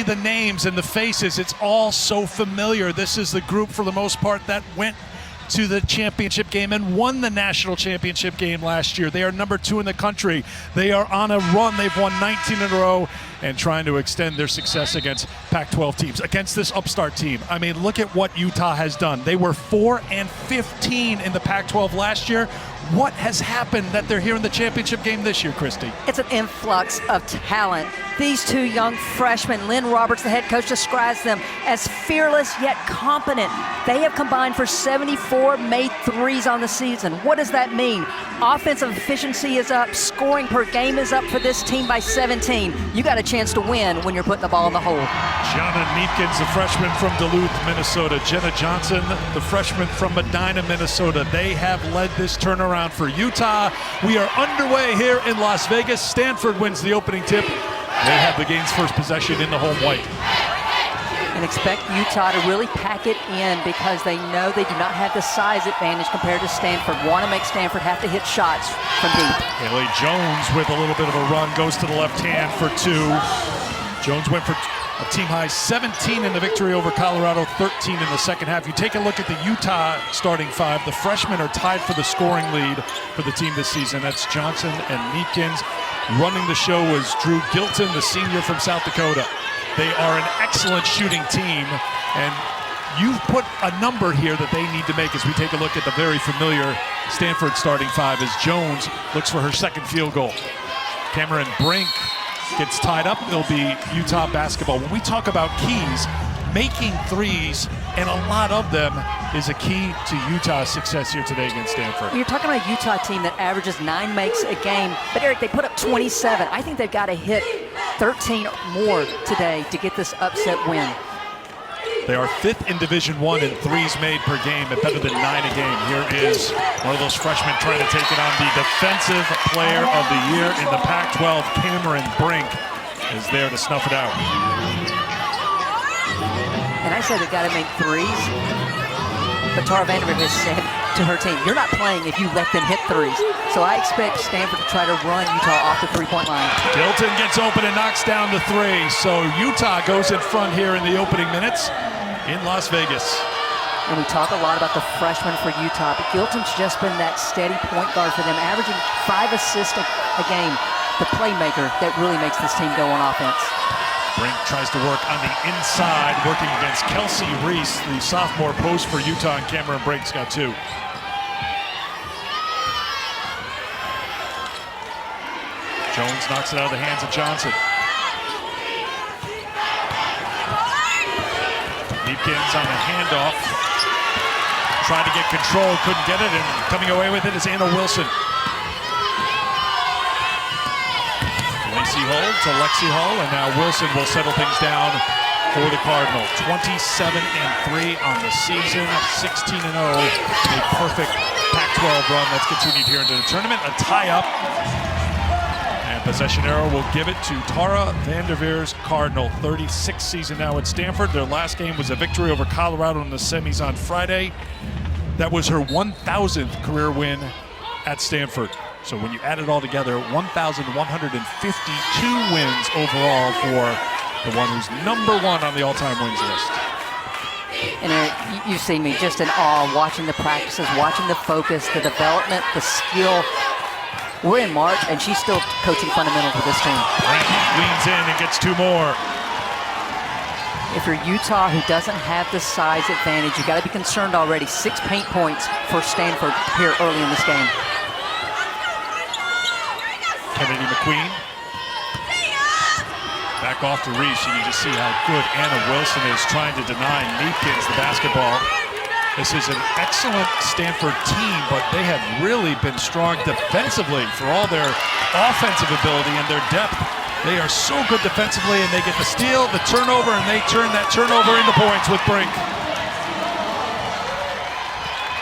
see the names and the faces, it's all so familiar. This is the group, for the most part, that went to the championship game and won the national championship game last year. They are number 2 in the country. They are on a run. They've won 19 in a row and trying to extend their success against Pac-12 teams, against this upstart team. I mean, look at what Utah has done. They were 4-15 in the Pac-12 last year. What has happened that they're here in the championship game this year, Christy? It's an influx of talent. These 2 young freshmen, Lynn Roberts, the head coach, describes them as fearless yet competent. They have combined for 74 made threes on the season. What does that mean? Offensive efficiency is up, scoring per game is up for this team by 17. You got a chance to win when you're putting the ball in the hole. Gianna Neepkins, the freshman from Duluth, Minnesota. Jenna Johnson, the freshman from Medina, Minnesota. They have led this turnaround for Utah. We are underway here in Las Vegas. Stanford wins the opening tip. They have the game's first possession in the home white. And expect Utah to really pack it in because they know they do not have the size advantage compared to Stanford. Want to make Stanford have to hit shots from deep. Haley Jones with a little bit of a run, goes to the left hand for 2. Jones went for a team-high 17 in the victory over Colorado, 13 in the second half. You take a look at the Utah starting 5. The freshmen are tied for the scoring lead for the team this season. That's Johnson and Neepkins. Running the show was Drew Gilton, the senior from South Dakota. They are an excellent shooting team, and you've put a number here that they need to make as we take a look at the very familiar Stanford starting 5 as Jones looks for her second field goal. Cameron Brink gets tied up. It'll be Utah basketball. When we talk about keys, making threes, and a lot of them, is a key to Utah's success here today against Stanford. You're talking about a Utah team that averages 9 makes a game, but Eric, they put up 27. I think they've got to hit 13 more today to get this upset win. They are 5th in Division I in threes made per game and better than 9 a game. Here is one of those freshmen trying to take it on. The defensive player of the year in the Pac-12, Cameron Brink, is there to snuff it out. And I said they got to make threes, but Tara Vanderveer has said to her team, you're not playing if you let them hit threes. So I expect Stanford to try to run Utah off the 3-point line. Gilton gets open and knocks down the 3. So Utah goes in front here in the opening minutes in Las Vegas. And we talk a lot about the freshman for Utah, but Gilton's just been that steady point guard for them, averaging 5 assists a game. The playmaker that really makes this team go on offense. Brink tries to work on the inside, working against Kelsey Reese, the sophomore post for Utah, and Cameron Brink's got 2. Jones knocks it out of the hands of Johnson. Neepkins on the handoff. Trying to get control, couldn't get it, and coming away with it is Anna Wilson. Lacey Hull to Lexi Hull, and now Wilson will settle things down for the Cardinals. 27-3 on the season, 16-0. A perfect Pac-12 run that's continued here into the tournament. A tie-up. And possession arrow will give it to Tara Vanderveer's Cardinal. 36th season now at Stanford. Their last game was a victory over Colorado in the semis on Friday. That was her 1,000th career win at Stanford. So when you add it all together, 1,152 wins overall for the one who's number 1 on the all-time wins list. And Eric, you've seen me just in awe watching the practices, watching the focus, the development, the skill. We're in March, and she's still coaching fundamentals with this team. Brink leans in and gets 2 more. If you're Utah, who doesn't have the size advantage, you've got to be concerned already. 6 paint points for Stanford here early in this game. Kennedy McQueen. Back off to Reese. You can just see how good Anna Wilson is trying to deny Neepkins the basketball. This is an excellent Stanford team, but they have really been strong defensively for all their offensive ability and their depth. They are so good defensively, and they get the steal, the turnover, and they turn that turnover into points with Brink.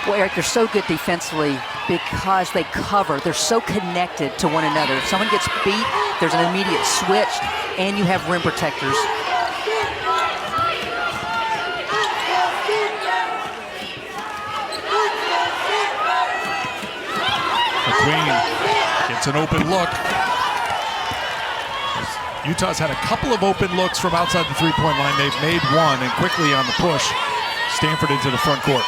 Well, Eric, they're so good defensively because they cover. They're so connected to one another. If someone gets beat, there's an immediate switch, and you have rim protectors. McQueen gets an open look. Utah's had a couple of open looks from outside the three-point line. They've made one, and quickly on the push, Stanford into the front court.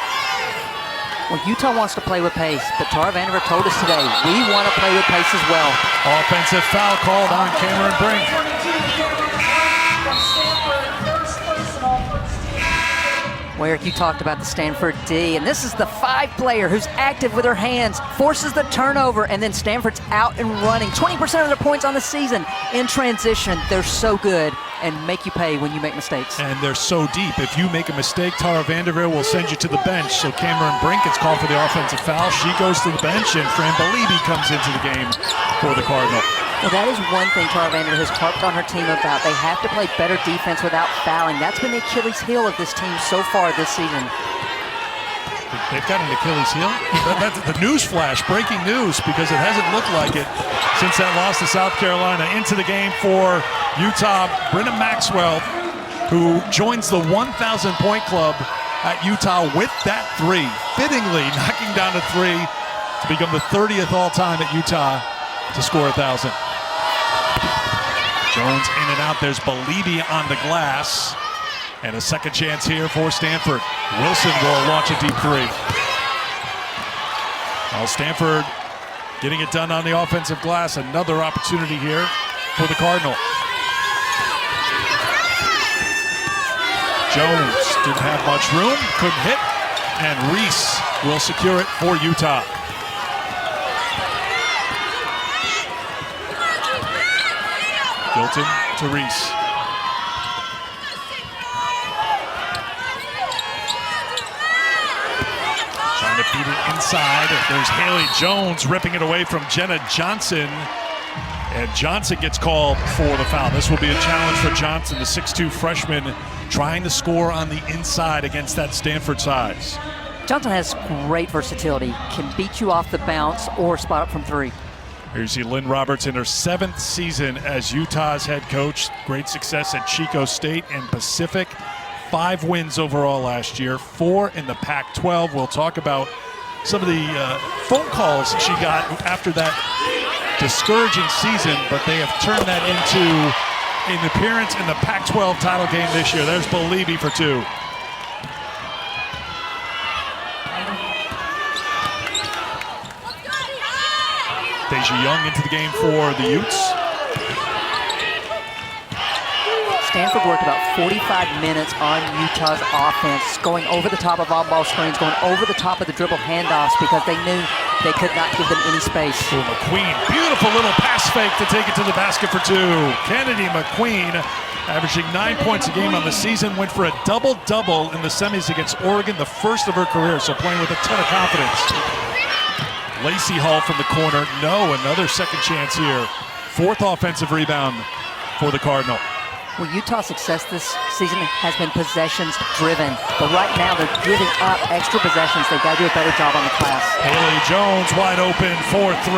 Well, Utah wants to play with pace, but Tara Vanderveer told us today, we want to play with pace as well. Offensive foul called on Cameron Brink. Well, Eric, you talked about the Stanford D, and this is the 5 player who's active with her hands, forces the turnover, and then Stanford's out and running. 20% of their points on the season in transition. They're so good and make you pay when you make mistakes. And they're so deep. If you make a mistake, Tara Vanderveer will send you to the bench. So Cameron Brink gets called for the offensive foul. She goes to the bench, and Fran Belibi comes into the game for the Cardinal. Well, that is one thing Tara Vanderveer has harped on her team about. They have to play better defense without fouling. That's been the Achilles heel of this team so far this season. They've got an Achilles heel? That's the news flash, breaking news, because it hasn't looked like it since that loss to South Carolina. Into the game for Utah, Brenna Maxwell, who joins the 1,000-point club at Utah with that 3. Fittingly knocking down a 3 to become the 30th all-time at Utah to score 1,000. Jones in and out. There's Belibi on the glass. And a second chance here for Stanford. Wilson will launch a deep 3. Well, Stanford getting it done on the offensive glass. Another opportunity here for the Cardinal. Jones didn't have much room, couldn't hit, and Reese will secure it for Utah. Gilton to Reese. Trying to beat it inside. There's Haley Jones ripping it away from Jenna Johnson. And Johnson gets called for the foul. This will be a challenge for Johnson, the 6'2 freshman, trying to score on the inside against that Stanford size. Johnson has great versatility, can beat you off the bounce or spot up from 3. Here you see Lynn Roberts in her 7th season as Utah's head coach. Great success at Chico State and Pacific. 5 wins overall last year, 4 in the PAC12. We'll talk about some of the phone calls she got after that discouraging season, but they have turned that into an appearance in the PAC12 title game this year. There's Belibi for 2. Deja Young into the game for the Utes. Stanford worked about 45 minutes on Utah's offense, going over the top of on-ball screens, going over the top of the dribble handoffs because they knew they could not give them any space. Ooh, McQueen, beautiful little pass fake to take it to the basket for 2. Kennedy McQueen, averaging 9 points a game on the season, went for a double-double in the semis against Oregon, the first of her career, so playing with a ton of confidence. Lacey Hall from the corner. No, another second chance here. 4th offensive rebound for the Cardinal. Well, Utah's success this season has been possessions driven, but right now they're giving up extra possessions. They've got to do a better job on the glass. Haley Jones wide open for 3.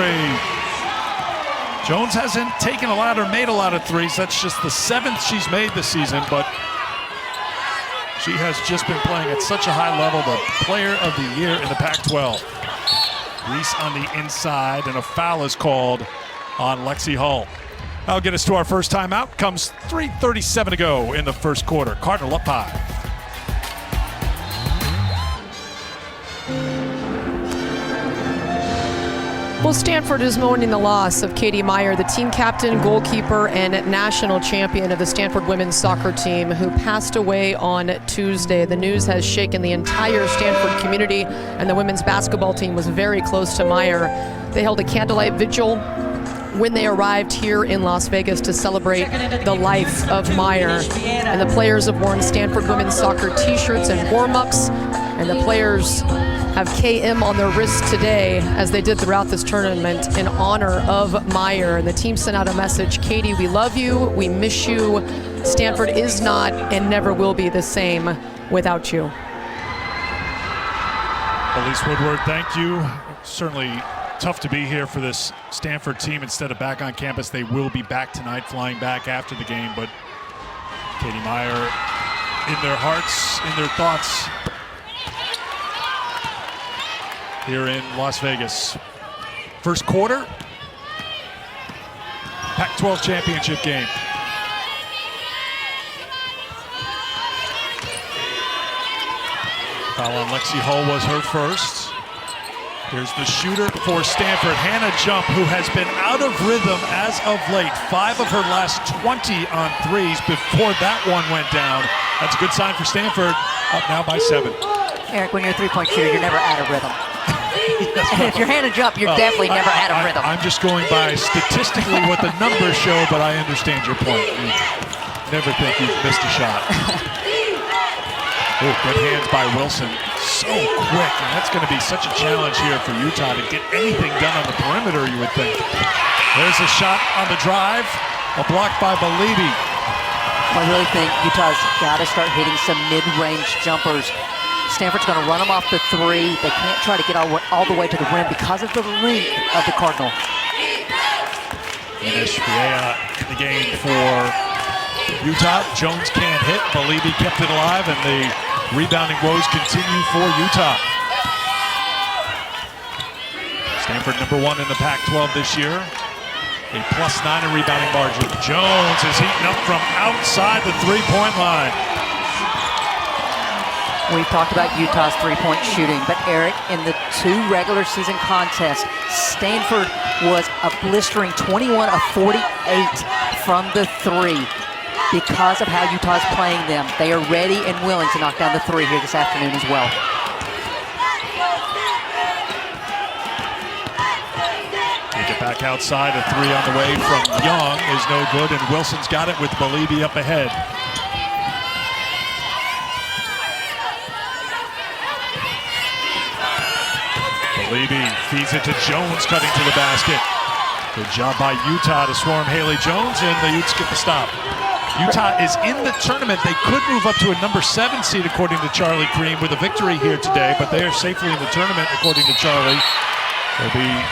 Jones hasn't taken a lot or made a lot of threes. That's just the 7th she's made this season, but she has just been playing at such a high level. The player of the year in the Pac-12. Reese on the inside, and a foul is called on Lexi Hull. That'll get us to our first timeout. Comes 3:37 to go in the first quarter. Cardinal up 5. Well, Stanford is mourning the loss of Katie Meyer, the team captain, goalkeeper, and national champion of the Stanford women's soccer team, who passed away on Tuesday. The news has shaken the entire Stanford community, and the women's basketball team was very close to Meyer. They held a candlelight vigil when they arrived here in Las Vegas to celebrate the life of Meyer. And the players have worn Stanford women's soccer t-shirts and warm-ups, and the players have KM on their wrists today, as they did throughout this tournament, in honor of Meyer. And the team sent out a message: Katie, we love you, we miss you. Stanford is not and never will be the same without you. Elise Woodward, thank you. Certainly tough to be here for this Stanford team instead of back on campus. They will be back tonight, flying back after the game, but Katie Meyer in their hearts, in their thoughts, here in Las Vegas. First quarter, Pac-12 championship game. Foul on Lexi Hull was her first. Here's the shooter for Stanford, Hannah Jump, who has been out of rhythm as of late. 5 of her last 20 on threes before that one went down. That's a good sign for Stanford, up now by 7. Eric, when you're a three-point shooter, you're never out of rhythm. And if you're Hannah Jump, you're definitely never out of rhythm. I'm just going by statistically what the numbers show, but I understand your point. You never think you've missed a shot. Oh, good hands by Wilson. So quick, and that's going to be such a challenge here for Utah to get anything done on the perimeter, you would think. There's a shot on the drive, a block by Belibi. I really think Utah's got to start hitting some mid-range jumpers. Stanford's going to run them off the 3. They can't try to get all the way to the rim because of the length of the Cardinal. Inish Vieja in the game for Utah. Jones can't hit. Belibi kept it alive, and the rebounding woes continue for Utah. Stanford #1 in the Pac-12 this year. A +9 in rebounding margin. Jones is heating up from outside the three-point line. We've talked about Utah's three-point shooting, but Eric, in the 2 regular season contests, Stanford was a blistering 21 of 48 from the 3. Because of how Utah's playing them, they are ready and willing to knock down the 3 here this afternoon as well. They get back outside. A 3 on the way from Young is no good, and Wilson's got it with Belibi up ahead. Belibi feeds it to Jones, cutting to the basket. Good job by Utah to swarm Haley Jones, and the Utes get the stop. Utah is in the tournament. They could move up to a #7 seed, according to Charlie Cream, with a victory here today, but they are safely in the tournament, according to Charlie. It'll be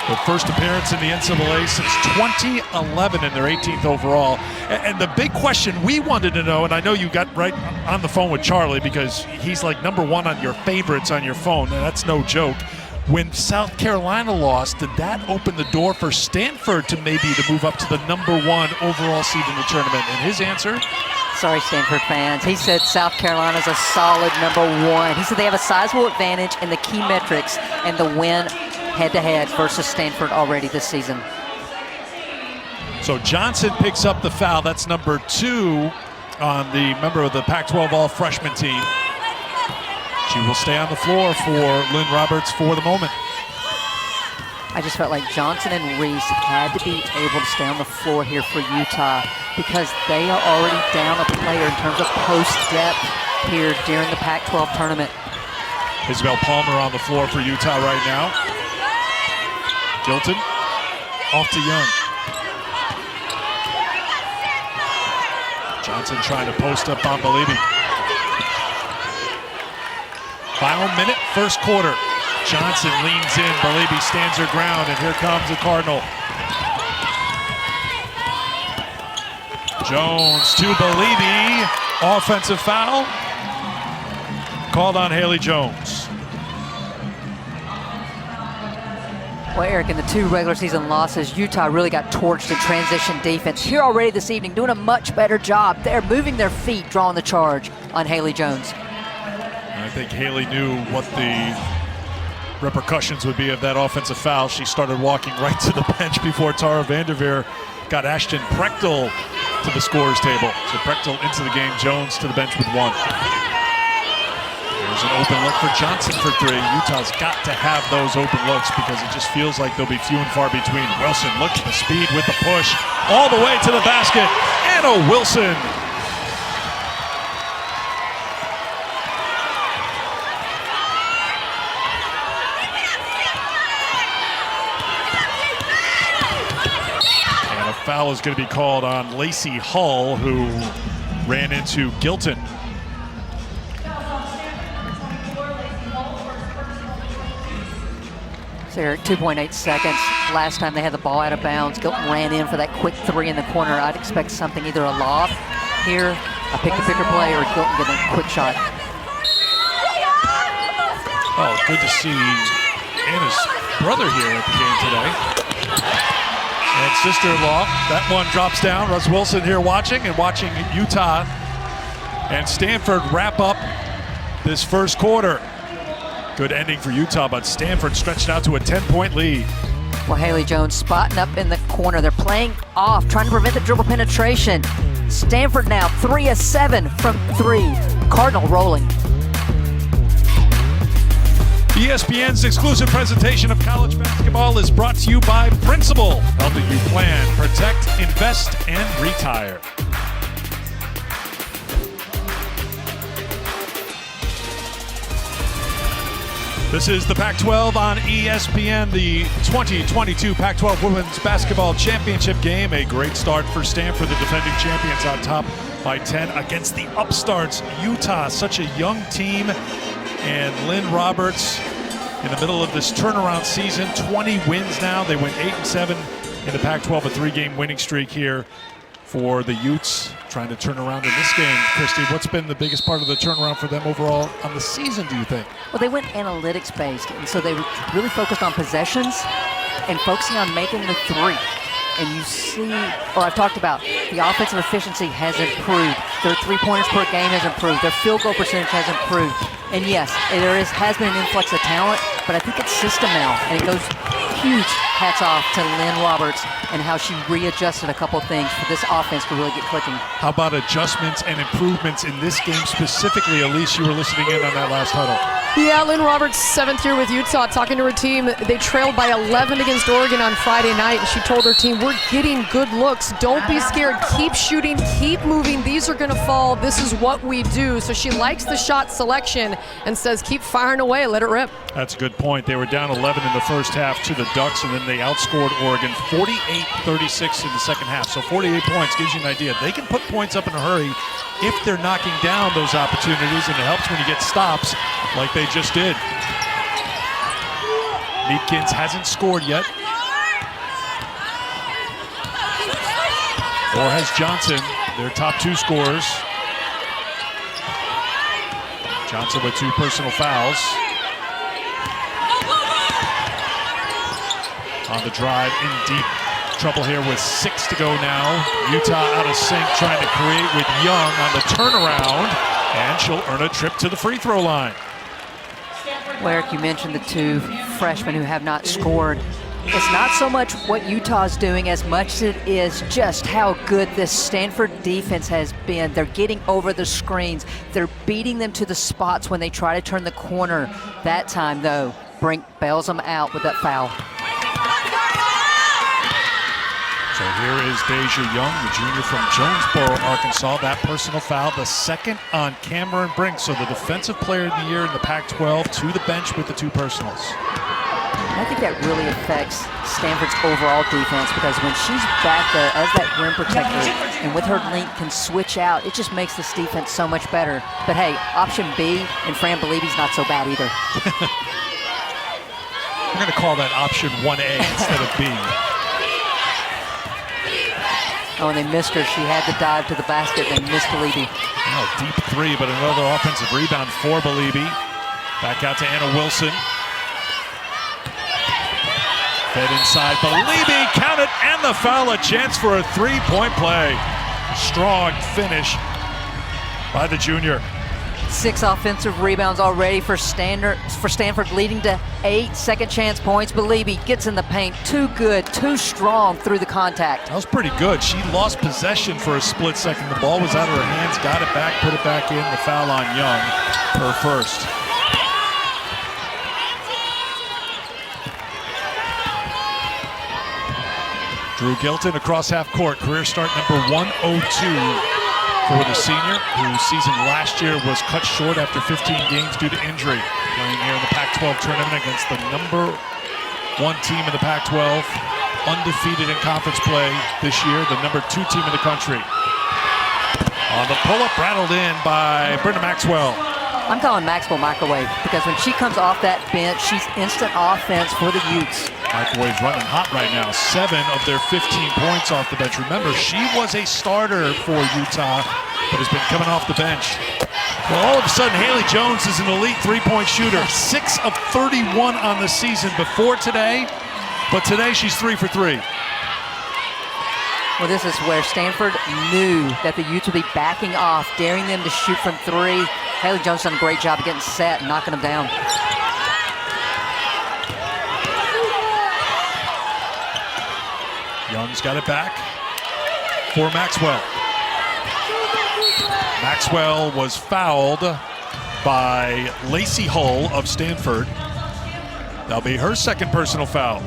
their first appearance in the NCAA since 2011, and their 18th overall. And the big question we wanted to know, and I know you got right on the phone with Charlie because he's like #1 on your favorites on your phone, and that's no joke. When South Carolina lost, did that open the door for Stanford to move up to the #1 overall seed in the tournament? And his answer? Sorry, Stanford fans. He said South Carolina's a solid #1. He said they have a sizable advantage in the key metrics and the win head-to-head versus Stanford already this season. So Johnson picks up the foul. That's #2 on the member of the Pac-12 all-freshman team. She will stay on the floor for Lynn Roberts for the moment. I just felt like Johnson and Reese had to be able to stay on the floor here for Utah because they are already down a player in terms of post depth here during the Pac-12 tournament. Isabel Palmer on the floor for Utah right now. Gilton off to Young. Johnson trying to post up on Belibi. Final minute, first quarter. Johnson leans in, Belibi stands her ground, and here comes the Cardinal. Jones to Belibi, offensive foul. Called on Haley Jones. Well, Eric, in the 2 regular season losses, Utah really got torched in transition defense. Here already this evening, doing a much better job. They're moving their feet, drawing the charge on Haley Jones. I think Haley knew what the repercussions would be of that offensive foul. She started walking right to the bench before Tara Vanderveer got Ashton Prechtel to the scorer's table. So Prechtel into the game, Jones to the bench with 1. There's an open look for Johnson for 3. Utah's got to have those open looks because it just feels like they'll be few and far between. Wilson, look at the speed with the push all the way to the basket. Anna Wilson. And a foul is going to be called on Lacey Hull, who ran into Gilton. Eric, 2.8 seconds. Last time they had the ball out of bounds, Gilton ran in for that quick 3 in the corner. I'd expect something, either a lob here, a pick-the-picker play, or Gilton getting a quick shot. Oh, good to see Anna's brother here at the game today. And sister-in-law. That one drops down. Russ Wilson here watching Utah and Stanford wrap up this first quarter. Good ending for Utah, but Stanford stretched out to a 10-point lead. Well, Haley Jones spotting up in the corner. They're playing off, trying to prevent the dribble penetration. Stanford now 3 of 7 from 3. Cardinal rolling. ESPN's exclusive presentation of college basketball is brought to you by Principal, helping you plan, protect, invest, and retire. This is the Pac-12 on ESPN, the 2022 Pac-12 Women's Basketball Championship game. A great start for Stanford, the defending champions, on top by 10 against the upstarts, Utah. Such a young team. And Lynn Roberts, in the middle of this turnaround season, 20 wins now. They went 8-7 in the Pac-12, a 3-game winning streak here for the Utes, trying to turn around in this game. Christy, what's been the biggest part of the turnaround for them overall on the season, do you think? Well, they went analytics-based, and so they really focused on possessions and focusing on making the three. And you see, or I've talked about, the offensive efficiency has improved. Their three-pointers per game has improved. Their field goal percentage has improved. And yes, has been an influx of talent, but I think it's system now. And it goes huge hats off to Lynn Roberts and how she readjusted a couple of things for this offense to really get clicking. How about adjustments and improvements in this game specifically? Elise, you were listening in on that last huddle. Yeah, Lynn Roberts, 7th year with Utah, talking to her team. They trailed by 11 against Oregon on Friday night, and she told her team, we're getting good looks. Don't be scared. Keep shooting. Keep moving. These are going to fall. This is what we do. So she likes the shot selection and says, keep firing away. Let it rip. That's a good point. They were down 11 in the first half to the Ducks, and then they outscored Oregon 48-36 in the second half. So 48 points gives you an idea. They can put points up in a hurry if they're knocking down those opportunities, and it helps when you get stops like they just did. Meatkins hasn't scored yet. Or has Johnson, their top 2 scorers. Johnson with 2 personal fouls. On the drive, in deep trouble here with 6 to go now. Utah out of sync, trying to create with Young on the turnaround, and she'll earn a trip to the free throw line. Well, Eric, you mentioned the 2 freshmen who have not scored. It's not so much what Utah's doing as much as it is just how good this Stanford defense has been. They're getting over the screens. They're beating them to the spots when they try to turn the corner. That time, though, Brink bails them out with that foul. So here is Deja Young, the junior from Jonesboro, Arkansas. That personal foul, the second on Cameron Brink. So the defensive player of the year in the Pac-12 to the bench with the 2 personals. I think that really affects Stanford's overall defense, because when she's back there as that rim protector and with her length can switch out, it just makes this defense so much better. But hey, option B and Fran Belibi's not so bad either. We're going to call that option 1A instead of B. Oh, and they missed her. She had to dive to the basket. They missed Belibi. Oh, deep 3, but another offensive rebound for Belibi. Back out to Anna Wilson. Fed inside. Belibi, count it, and the foul. A chance for a 3-point play. Strong finish by the junior. 6 offensive rebounds already for Stanford, leading to 8 second chance points. Belibi gets in the paint. Too good, too strong through the contact. That was pretty good. She lost possession for a split second. The ball was out of her hands, got it back, put it back in. The foul on Young, her first. Drew Gilton across half court, career start number 102 for the senior, whose season last year was cut short after 15 games due to injury. Playing here in the Pac-12 tournament against the number 1 team in the Pac-12, undefeated in conference play this year, the number 2 team in the country. On the pull-up, rattled in by Brenda Maxwell. I'm calling Maxwell microwave, because when she comes off that bench, she's instant offense for the Utes. Microwave's running hot right now. 7 of their 15 points off the bench. Remember, she was a starter for Utah, but has been coming off the bench. Well, all of a sudden, Haley Jones is an elite 3-point shooter. 6 of 31 on the season before today, but today she's 3 for 3. Well, this is where Stanford knew that the Utes would be backing off, daring them to shoot from three. Haley Jones done a great job of getting set and knocking them down. Young's got it back for Maxwell. Maxwell was fouled by Lacey Hull of Stanford. That'll be her second personal foul.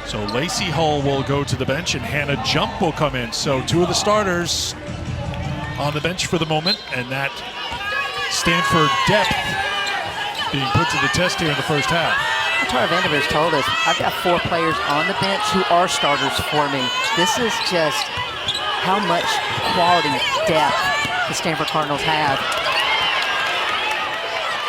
So Lacey Hull will go to the bench and Hannah Jump will come in. So two of the starters on the bench for the moment, and that Stanford depth being put to the test here in the first half. Tara Vanderveer's told us, I've got 4 players on the bench who are starters for me. This is just how much quality depth the Stanford Cardinals have.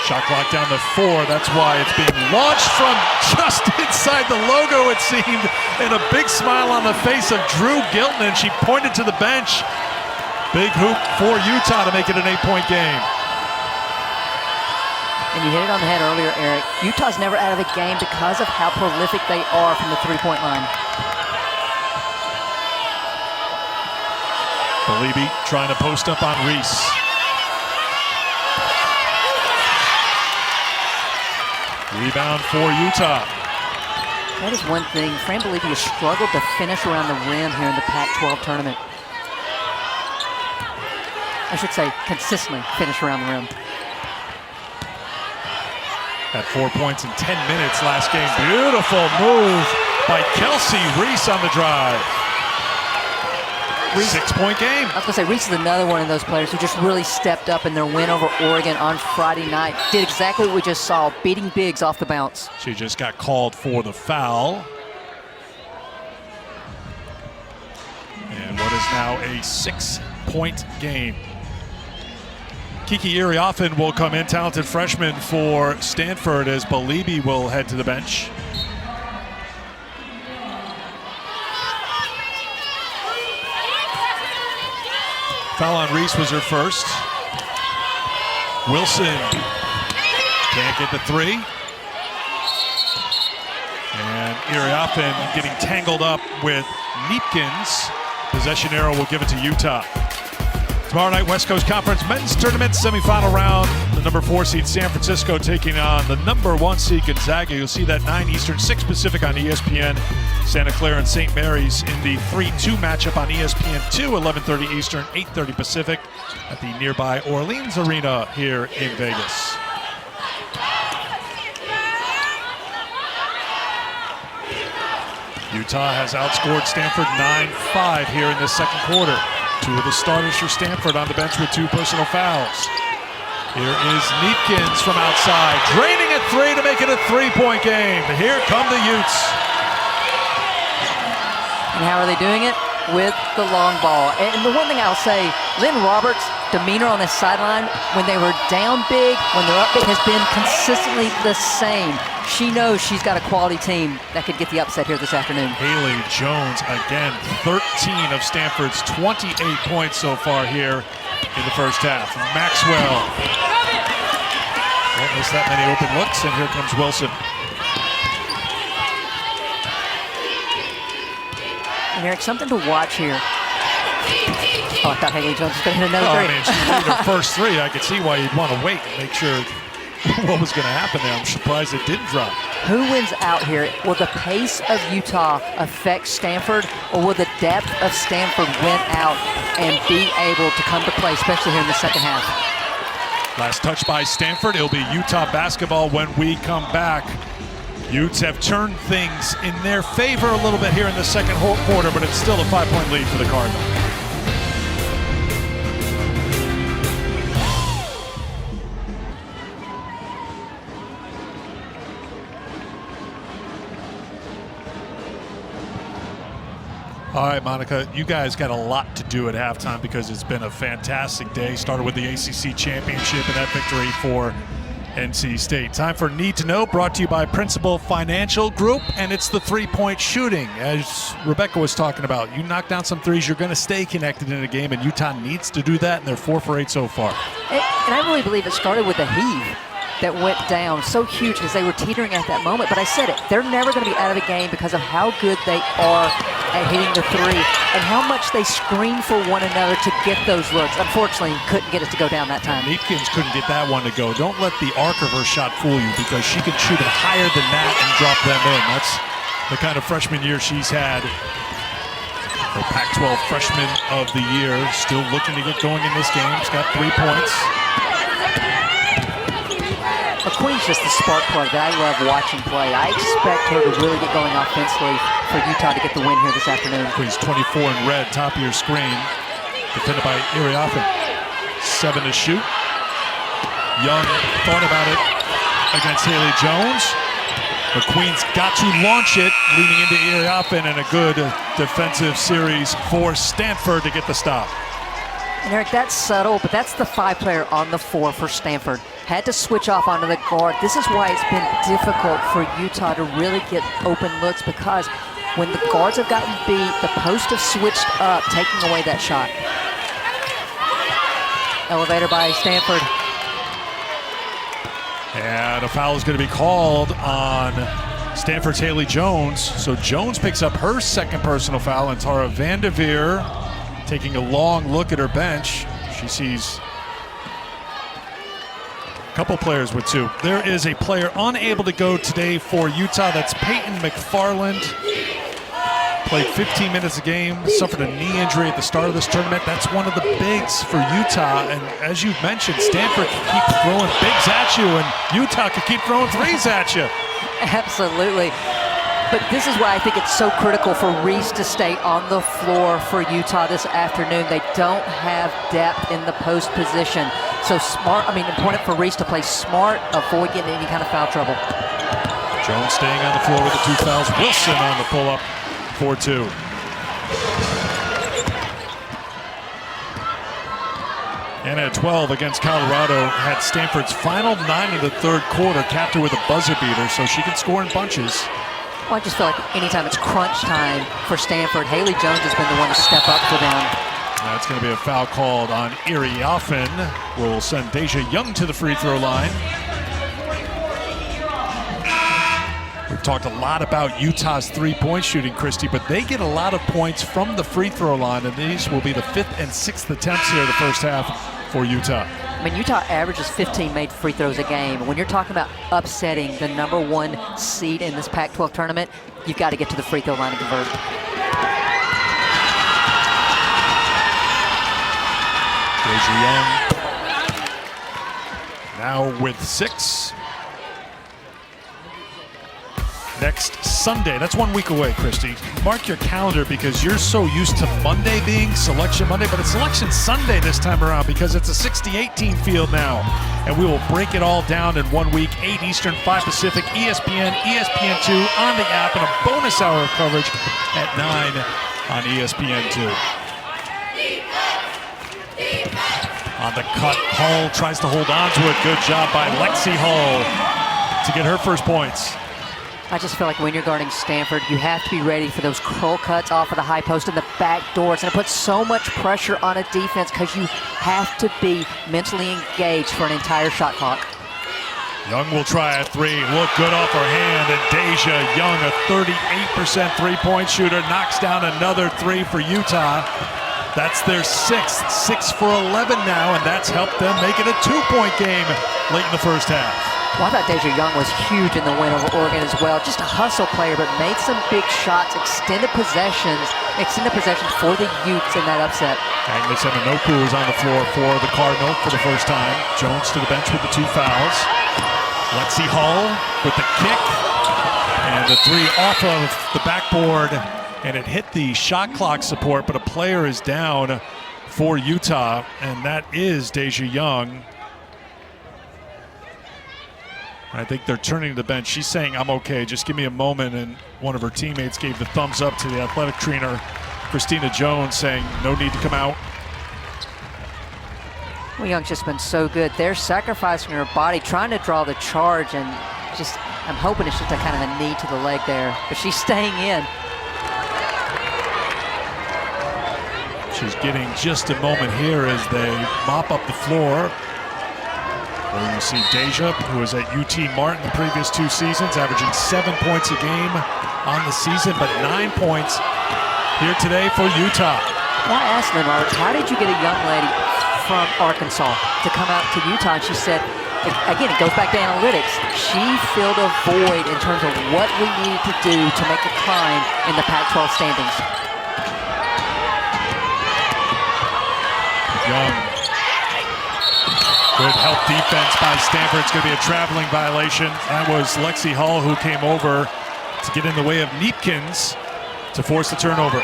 Shot clock down to 4. That's why it's being launched from just inside the logo, it seemed, and a big smile on the face of Drew Gilton, and she pointed to the bench. Big hoop for Utah to make it an 8-point game. And you hit it on the head earlier, Eric. Utah's never out of a game because of how prolific they are from the three-point line. Beliebe trying to post up on Reese. Rebound for Utah. That is one thing. Fran Beliebe has struggled to finish around the rim here in the Pac-12 tournament. I should say consistently finish around the rim. Had 4 points in 10 minutes last game. Beautiful move by Kelsey Reese on the drive. 6-point game. I was going to say, Reese is another one of those players who just really stepped up in their win over Oregon on Friday night. Did exactly what we just saw, beating bigs off the bounce. She just got called for the foul. And what is now a 6-point game. Kiki Iriafen will come in, talented freshman for Stanford, as Beliebe will head to the bench. Foul on Reese was her first. Wilson can't get the 3. And Iriafen getting tangled up with Neepkins. Possession arrow will give it to Utah. Tomorrow night, West Coast Conference men's tournament semifinal round. The number 4 seed San Francisco taking on the number 1 seed Gonzaga. You'll see that 9 Eastern, 6 Pacific on ESPN. Santa Clara and St. Mary's in the 3-2 matchup on ESPN2, 11:30 Eastern, 8:30 Pacific at the nearby Orleans Arena here in Vegas. Utah has outscored Stanford 9-5 here in the second quarter. 2 of the starters for Stanford on the bench with 2 personal fouls. Here is Neepkins from outside, draining a 3 to make it a 3-point game. Here come the Utes. And how are they doing it? With the long ball. And the one thing I'll say, Lynn Roberts' demeanor on the sideline when they were down big, when they're up big, has been consistently the same. She knows she's got a quality team that could get the upset here this afternoon. Haley Jones, again, 13 of Stanford's 28 points so far here in the first half. Maxwell won't miss that many open looks, and here comes Wilson. And Eric, something to watch here. Oh, I thought Haley Jones was going to hit another 3. I mean, she hit her first 3. I could see why you'd want to wait and make sure what was going to happen there. I'm surprised it didn't drop. Who wins out here? Will the pace of Utah affect Stanford, or will the depth of Stanford win out and be able to come to play, especially here in the second half? Last touch by Stanford. It'll be Utah basketball when we come back. Utes have turned things in their favor a little bit here in the second quarter, but it's still a 5-point lead for the Cardinals. All right, Monica, you guys got a lot to do at halftime because it's been a fantastic day. Started with the ACC Championship and that victory for NC State. Time for Need to Know, brought to you by Principal Financial Group, and it's the three-point shooting. As Rebecca was talking about, you knock down some threes, you're going to stay connected in a game, and Utah needs to do that, and they're 4 for 8 so far. And I really believe it started with a heave. that went down. So huge because they were teetering at that moment. But I said it, they're never going to be out of the game because of how good they are at hitting the three and how much they screen for one another to get those looks. Unfortunately, couldn't get it to go down that time. Neepkins couldn't get that one to go. Don't let the arc of her shot fool you because she can shoot it higher than that and drop them in. That's the kind of freshman year she's had. The Pac-12 Freshman of the Year, still looking to get going in this game. She's got 3 points. McQueen's just the spark plug that I love watching play. I expect her to really get going offensively for Utah to get the win here this afternoon. McQueen's 24 in red, top of your screen. Defended by Iriafen. 7 to shoot. Young thought about it against Haley Jones. McQueen's got to launch it, leaning into Iriafen, and a good defensive series for Stanford to get the stop. And Eric, that's subtle, but that's the 5 player on the 4 for Stanford. Had to switch off onto the guard. This is why it's been difficult for Utah to really get open looks because when the guards have gotten beat, the post have switched up, taking away that shot. Elevator by Stanford. And a foul is going to be called on Stanford's Haley Jones. So Jones picks up her second personal foul, and Tara Vanderveer taking a long look at her bench. She sees a couple players with 2. There is a player unable to go today for Utah. That's Peyton McFarland. Played 15 minutes a game, suffered a knee injury at the start of this tournament. That's one of the bigs for Utah. And as you mentioned, Stanford can keep throwing bigs at you, and Utah can keep throwing threes at you. Absolutely. But this is why I think it's so critical for Reese to stay on the floor for Utah this afternoon. They don't have depth in the post position. So important for Reese to play smart, avoid getting any kind of foul trouble. Jones staying on the floor with the 2 fouls. Wilson on the pull-up. 4-2. And at 12 against Colorado, had Stanford's final 9 of the third quarter, capped her with a buzzer beater, so she can score in bunches. Well, I just feel like anytime it's crunch time for Stanford, Haley Jones has been the one to step up for them. That's going to be a foul called on Iriafen. Will send Deja Young to the free throw line. We've talked a lot about Utah's 3-point shooting, Christy, but they get a lot of points from the free throw line, and these will be the 5th and 6th attempts here the first half for Utah. I mean, Utah averages 15 made free throws a game. When you're talking about upsetting the #1 seed in this Pac-12 tournament, you've got to get to the free throw line and convert. Deja Young now with 6. Next Sunday, that's 1 week away, Christy. Mark your calendar because you're so used to Monday being Selection Monday, but it's Selection Sunday this time around because it's a 60-18 field now. And we will break it all down in 1 week, 8 Eastern, 5 Pacific, ESPN, ESPN2 on the app, and a bonus hour of coverage at 9 on ESPN2. On the cut, Hull tries to hold on to it. Good job by Lexi Hull to get her first points. I just feel like when you're guarding Stanford, you have to be ready for those curl cuts off of the high post and the back doors. And it puts so much pressure on a defense because you have to be mentally engaged for an entire shot clock. Young will try a 3. Look good off her hand. And Deja Young, a 38% three-point shooter, knocks down another 3 for Utah. That's their 6th, 6 for 11 now, and that's helped them make it a 2-point game late in the first half. Well, I thought Deja Young was huge in the win over Oregon as well. Just a hustle player, but made some big shots, extended possessions for the Utes in that upset. Agnes Eminoku is on the floor for the Cardinal for the first time. Jones to the bench with the 2 fouls. Lexi Hull with the kick. And the 3 off of the backboard. And it hit the shot clock support, but a player is down for Utah, and that is Deja Young. I think they're turning to the bench. She's saying, I'm okay, just give me a moment. And one of her teammates gave the thumbs up to the athletic trainer, Christina Jones, saying no need to come out. Well, Young's just been so good. They're sacrificing her body, trying to draw the charge, and just, I'm hoping it's just a kind of a knee to the leg there, but she's staying in. She's getting just a moment here as they mop up the floor. Where you see Deja, who was at UT Martin the previous 2 seasons, averaging 7 points a game on the season, but 9 points here today for Utah. Well, I asked Lynn Roberts, how did you get a young lady from Arkansas to come out to Utah? And she said, again, it goes back to analytics. She filled a void in terms of what we needed to do to make a climb in the Pac-12 standings. Young. Good help defense by Stanford. It's going to be a traveling violation. That was Lexi Hall who came over to get in the way of Neepkins to force the turnover.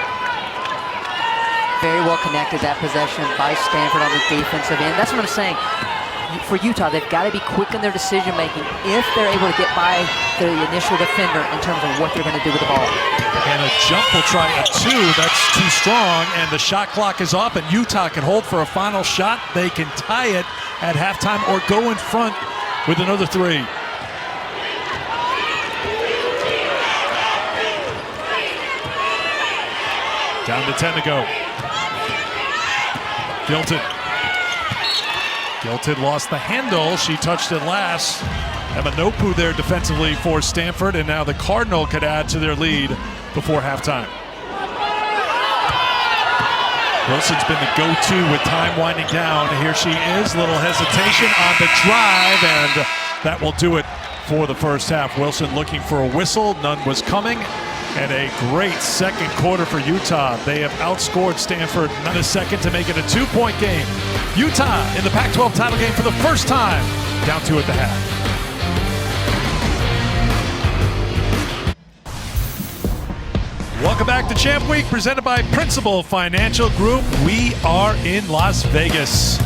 Very well connected, that possession by Stanford on the defensive end. That's what I'm saying. For Utah, they've got to be quick in their decision making if they're able to get by the initial defender in terms of what they're going to do with the ball. And a jump will try a 2. That's too strong, and the shot clock is off, and Utah can hold for a final shot. They can tie it at halftime or go in front with another 3. Down to 10 to go. Gilton lost the handle. She touched it last. Emanopu there defensively for Stanford, and now the Cardinal could add to their lead before halftime. Wilson's been the go-to with time winding down. Here she is, little hesitation on the drive, and that will do it for the first half. Wilson looking for a whistle, none was coming, and a great second quarter for Utah. They have outscored Stanford in a second to make it a 2-point game. Utah in the Pac-12 title game for the first time, down 2 at the half. Welcome back to Champ Week, presented by Principal Financial Group. We are in Las Vegas.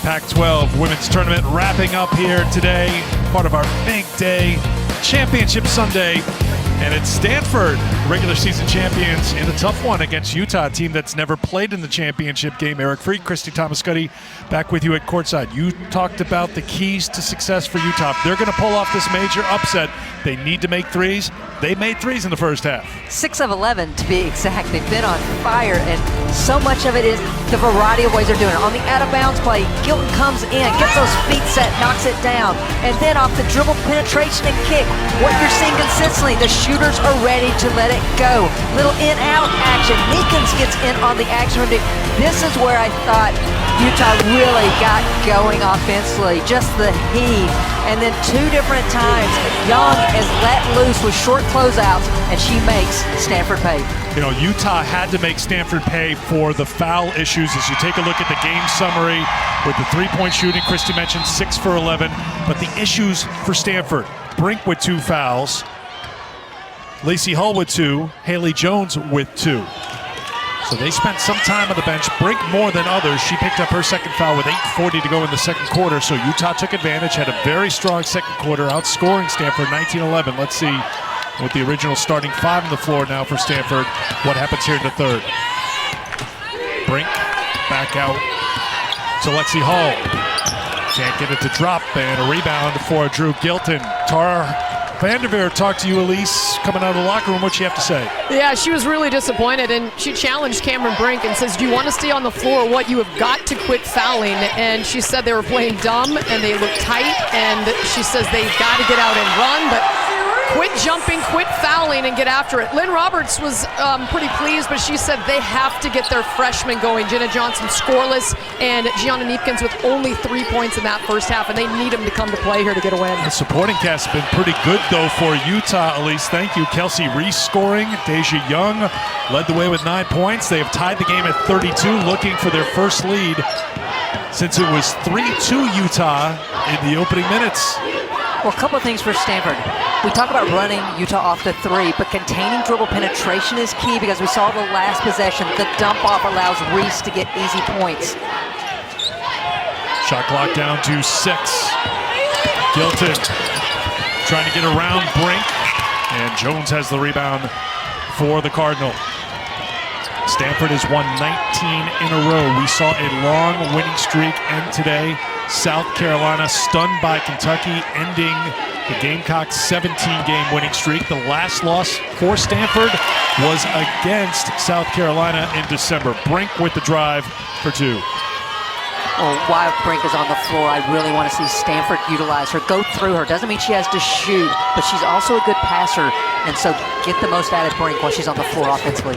Pac-12 Women's Tournament wrapping up here today, part of our big day, Championship Sunday. And it's Stanford, regular season champions, in a tough one against Utah, a team that's never played in the championship game. Eric Freed, Christy Thomas-Scuddy, back with you at courtside. You talked about the keys to success for Utah. If they're going to pull off this major upset, they need to make threes. They made threes in the first half. 6 of 11 to be exact. They've been on fire, and so much of it is the variety of ways they're doing it. On the out-of-bounds play, Gilton comes in, gets those feet set, knocks it down, and then off the dribble, penetration, and kick. What you're seeing consistently, the shooters are ready to let it go. Little in-out action. Neekins gets in on the action. This is where I thought Utah really got going offensively. Just the heave. And then 2 different times, Young is let loose with short closeouts, and she makes Stanford pay. You know, Utah had to make Stanford pay for the foul issues. As you take a look at the game summary with the 3-point shooting, Christy mentioned 6 for 11. But the issues for Stanford, Brink with 2 fouls, Lacey Hull with 2, Haley Jones with 2. So they spent some time on the bench. Brink more than others. She picked up her second foul with 8:40 to go in the second quarter. So Utah took advantage, had a very strong second quarter, outscoring Stanford 19-11. Let's see, with the original starting 5 on the floor now for Stanford, what happens here in the third. Brink back out to Lexi Hall. Can't get it to drop, and a rebound for Drew Gilton. Tara Vanderveer talked to you, Elise, coming out of the locker room. What'd she have to say? Yeah, she was really disappointed, and she challenged Cameron Brink and says, do you want to stay on the floor? What, you have got to quit fouling. And she said they were playing dumb, and they looked tight, and she says they've got to get out and run, but quit jumping, quit fouling, and get after it. Lynn Roberts was pretty pleased, but she said they have to get their freshmen going. Jenna Johnson scoreless, and Gianna Neepkins with only 3 points in that first half, and they need them to come to play here to get a win. The supporting cast has been pretty good, though, for Utah, Elise. Thank you. Kelsey Reese scoring. Deja Young led the way with 9 points. They have tied the game at 32, looking for their first lead since it was 3-2 Utah in the opening minutes. Well, a couple of things for Stanford. We talk about running Utah off the 3, but containing dribble penetration is key, because we saw the last possession. The dump off allows Reese to get easy points. Shot clock down to 6. Gilton trying to get around Brink, and Jones has the rebound for the Cardinal. Stanford has won 19 in a row. We saw a long winning streak end today. South Carolina stunned by Kentucky, ending the Gamecocks' 17-game winning streak. The last loss for Stanford was against South Carolina in December. Brink with the drive for 2. Well, while Brink is on the floor, I really want to see Stanford utilize her, go through her. Doesn't mean she has to shoot, but she's also a good passer, and so get the most out of Brink while she's on the floor offensively.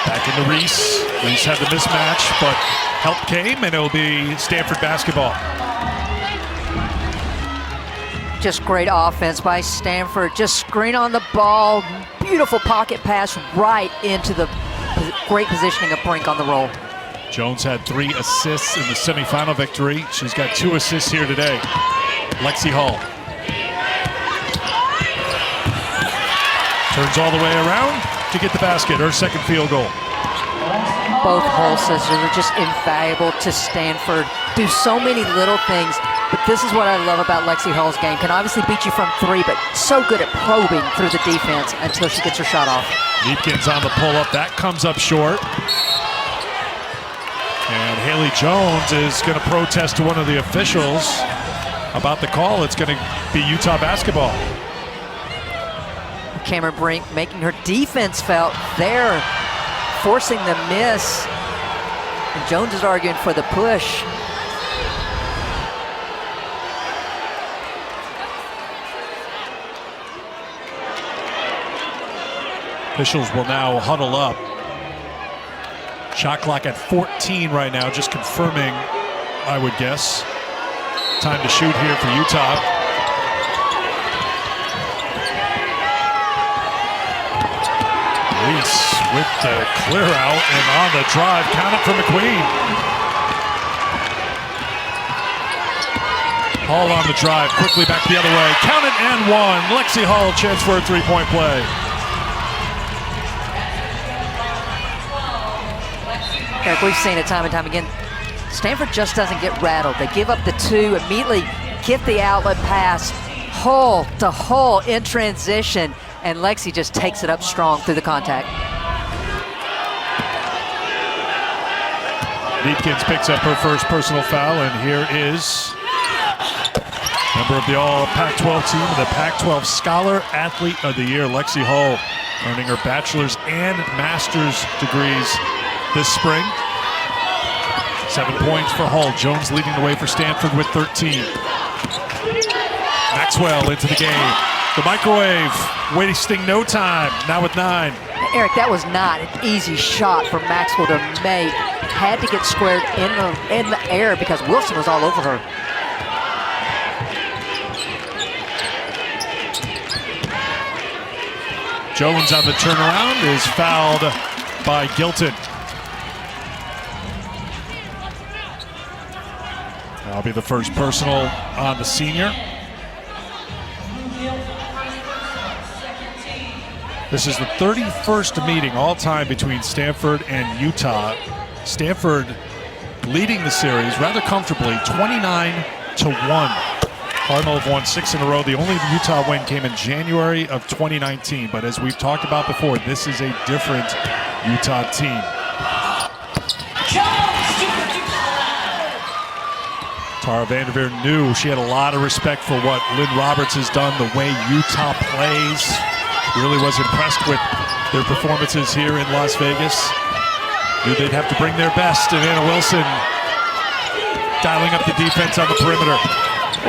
Back into Reese. Reese had the mismatch, but help came, and it'll be Stanford basketball. Just great offense by Stanford. Just screen on the ball. Beautiful pocket pass right into the great positioning of Brink on the roll. Jones had 3 assists in the semifinal victory. She's got 2 assists here today. Lexi Hall. Turns all the way around to get the basket, her second field goal. Both Hull sisters are just invaluable to Stanford. Do so many little things, but this is what I love about Lexi Hall's game. Can obviously beat you from 3, but so good at probing through the defense until she gets her shot off. Neepkins on the pull-up, that comes up short. And Haley Jones is going to protest to one of the officials about the call. It's going to be Utah basketball. Cameron Brink making her defense felt there, forcing the miss. And Jones is arguing for the push. Officials will now huddle up. Shot clock at 14 right now, just confirming, I would guess. Time to shoot here for Utah. Reese with the clear out and on the drive. Count it for McQueen. Hall on the drive, quickly back the other way. Count it and 1. Lexi Hall, chance for a 3-point play. Eric, we've seen it time and time again. Stanford just doesn't get rattled. They give up the 2, immediately get the outlet pass. Hull to Hull in transition, and Lexi just takes it up strong through the contact. Neepkins picks up her first personal foul, and here is member of the All-Pac12 team, the Pac12 Scholar Athlete of the Year, Lexi Hall, earning her bachelor's and master's degrees this spring. 7 points for Hull. Jones leading the way for Stanford with 13. Maxwell into the game. The microwave, wasting no time, now with 9. Eric, that was not an easy shot for Maxwell to make. Had to get squared in the air because Wilson was all over her. Jones on the turnaround is fouled by Gilton. That'll be the first personal on the senior. This is the 31st meeting all time between Stanford and Utah. Stanford leading the series rather comfortably, 29-1. Cardinal have won 6 in a row. The only Utah win came in January of 2019. But as we've talked about before, this is a different Utah team. Tara Vanderveer knew she had a lot of respect for what Lynn Roberts has done, the way Utah plays. Really was impressed with their performances here in Las Vegas. Knew they'd have to bring their best, and Anna Wilson dialing up the defense on the perimeter.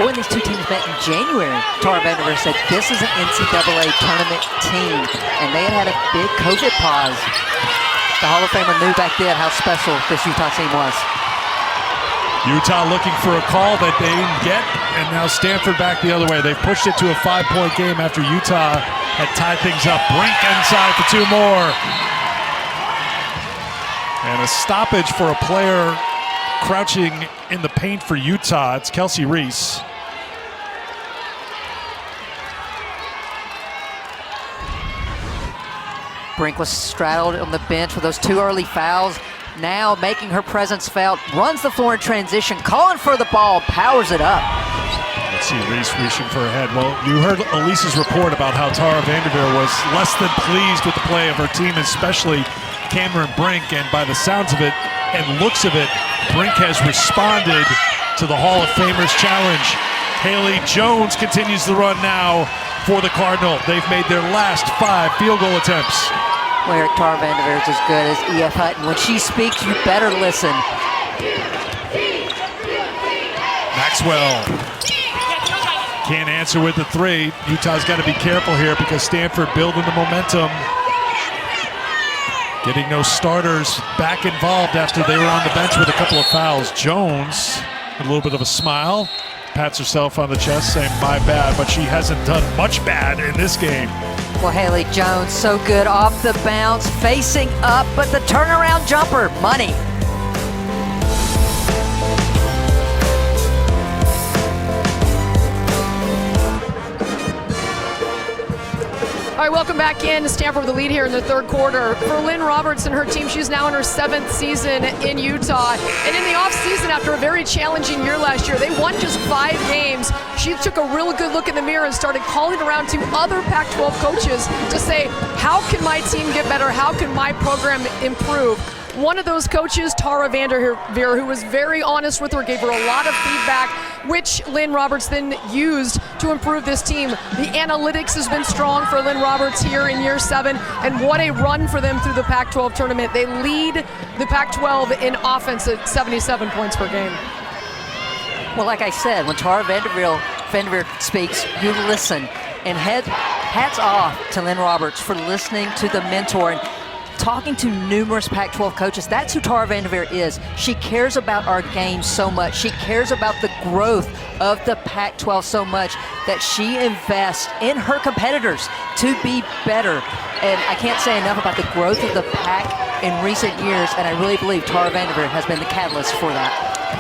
When these two teams met in January, Tara Vanderveer said this is an NCAA tournament team, and they had a big COVID pause. The Hall of Famer knew back then how special this Utah team was. Utah looking for a call that they didn't get, and now Stanford back the other way. They've pushed it to a 5-point game after Utah had tied things up. Brink inside for 2 more. And a stoppage for a player crouching in the paint for Utah. It's Kelsey Reese. Brink was straddled on the bench with those 2 early fouls. Now making her presence felt, runs the floor in transition, calling for the ball, powers it up. Let's see, Reese reaching for her head. Well, you heard Elise's report about how Tara Vanderveer was less than pleased with the play of her team, especially Cameron Brink, and by the sounds of it and looks of it, Brink has responded to the Hall of Famers challenge. Haley Jones continues the run now for the Cardinal. They've made their last 5 field goal attempts. Where Tara Vanderveer is as good as E.F. Hutton. When she speaks, you better listen. Maxwell can't answer with the three. Utah's got to be careful here because Stanford building the momentum. Getting those starters back involved after they were on the bench with a couple of fouls. Jones, a little bit of a smile, pats herself on the chest saying, my bad, but she hasn't done much bad in this game. Well, Haley Jones, so good off the bounce, facing up, but the turnaround jumper, money. All right, welcome back in. Stanford with the lead here in the third quarter. For Lynn Roberts and her team, she's now in her 7th season in Utah. And in the offseason, after a very challenging year last year, they won just 5 games. She took a real good look in the mirror and started calling around to other Pac-12 coaches to say, how can my team get better? How can my program improve? One of those coaches, Tara Vanderveer, who was very honest with her, gave her a lot of feedback, which Lynn Roberts then used to improve this team. The analytics has been strong for Lynn Roberts here in year 7, and what a run for them through the Pac-12 tournament. They lead the Pac-12 in offense at 77 points per game. Well, like I said, when Tara Vanderveer speaks, you listen. And hats off to Lynn Roberts for listening to the mentor and talking to numerous Pac-12 coaches. That's who Tara Vanderveer is. She cares about our game so much. She cares about the growth of the Pac-12 so much that she invests in her competitors to be better. And I can't say enough about the growth of the Pac in recent years, and I really believe Tara Vanderveer has been the catalyst for that.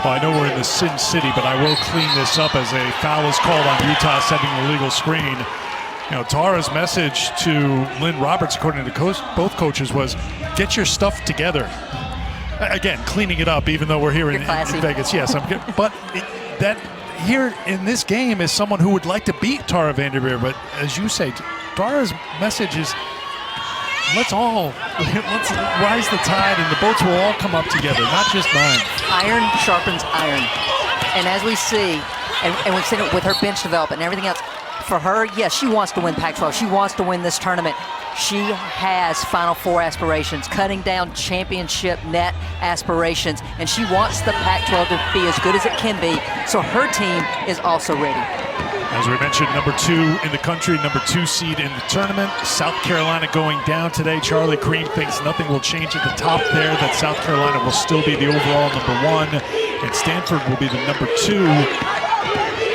Well, I know we're in the Sin City, but I will clean this up as a foul is called on Utah setting the legal screen. You know, Tara's message to Lynn Roberts, according to both coaches, was get your stuff together. Again, cleaning it up, even though we're here in Vegas. Yes, I'm good. But that here in this game is someone who would like to beat Tara Vanderveer. But as you say, Tara's message is let's rise the tide and the boats will all come up together, not just mine. Iron sharpens iron. And as we see, and we've seen it with her bench development and everything else, for her, yes, she wants to win Pac-12. She wants to win this tournament. She has Final Four aspirations, cutting down championship net aspirations, and she wants the Pac-12 to be as good as it can be, so her team is also ready. As we mentioned, number 2 in the country, number 2 seed in the tournament. South Carolina going down today. Charlie Cream thinks nothing will change at the top there, that South Carolina will still be the overall number 1, and Stanford will be the number 2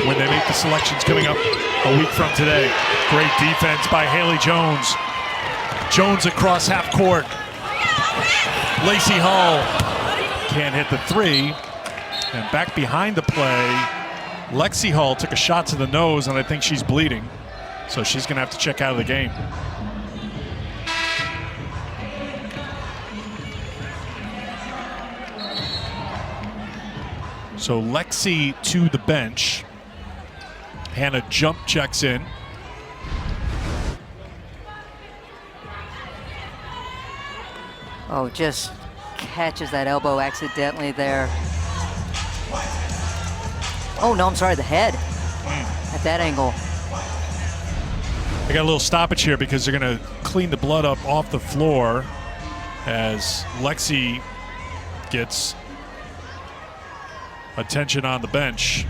when they make the selections coming up a week from today. Great defense by Haley Jones. Jones across half court. Lacey Hull can't hit the 3. And back behind the play, Lexi Hull took a shot to the nose, and I think she's bleeding. So she's going to have to check out of the game. So Lexi to the bench. Hannah jump checks in. Oh, just catches that elbow accidentally there. Oh, no, I'm sorry, the head at that angle. They got a little stoppage here because they're going to clean the blood up off the floor as Lexi gets attention on the bench.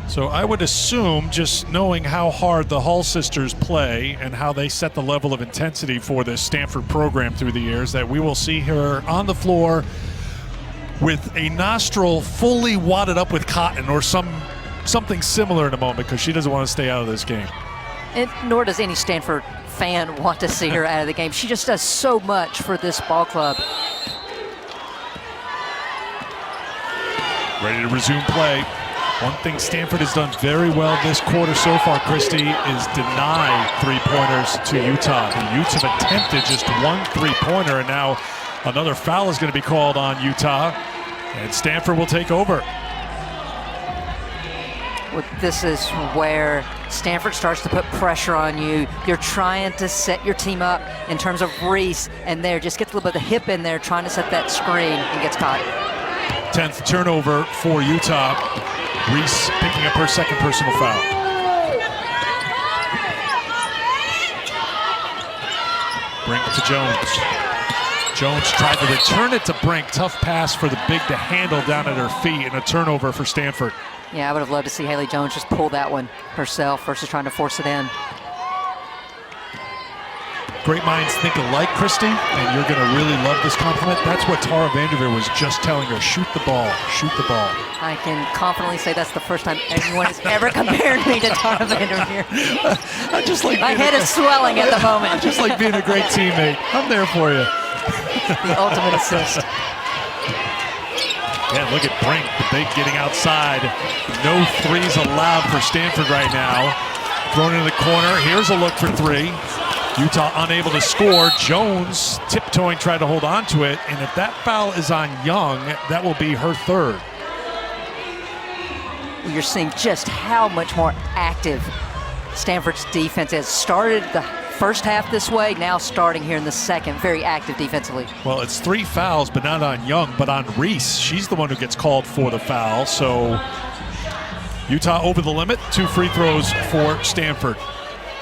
So I would assume, just knowing how hard the Hull sisters play and how they set the level of intensity for this Stanford program through the years, that we will see her on the floor with a nostril fully wadded up with cotton or something similar in a moment, because she doesn't want to stay out of this game. And nor does any Stanford fan want to see her out of the game. She just does so much for this ball club. Ready to resume play. One thing Stanford has done very well this quarter so far, Christy, is deny three-pointers to Utah. The Utes have attempted just one three-pointer, and now another foul is going to be called on Utah, and Stanford will take over. Well, this is where Stanford starts to put pressure on you. You're trying to set your team up in terms of Reese, and there just gets a little bit of the hip in there, trying to set that screen, and gets caught. 10th turnover for Utah. Reese picking up her second personal foul. Brink to Jones. Jones tried to return it to Brink. Tough pass for the big to handle down at her feet, and a turnover for Stanford. Yeah, I would have loved to see Haley Jones just pull that one herself versus trying to force it in. Great minds think alike, Christy, and you're going to really love this compliment. That's what Tara Vanderveer was just telling her. Shoot the ball. Shoot the ball. I can confidently say that's the first time anyone has ever compared me to Tara Vanderveer. I just like my head is swelling at the moment. I just like being a great teammate. I'm there for you. The ultimate assist. Yeah, look at Brink, the big getting outside. No threes allowed for Stanford right now. Thrown into the corner. Here's a look for three. Utah unable to score. Jones tiptoeing, tried to hold on to it. And if that foul is on Young, that will be her third. You're seeing just how much more active Stanford's defense has. Started the first half this way, now starting here in the second. Very active defensively. Well, it's 3 fouls, but not on Young, but on Reese. She's the one who gets called for the foul. So Utah over the limit. 2 free throws for Stanford.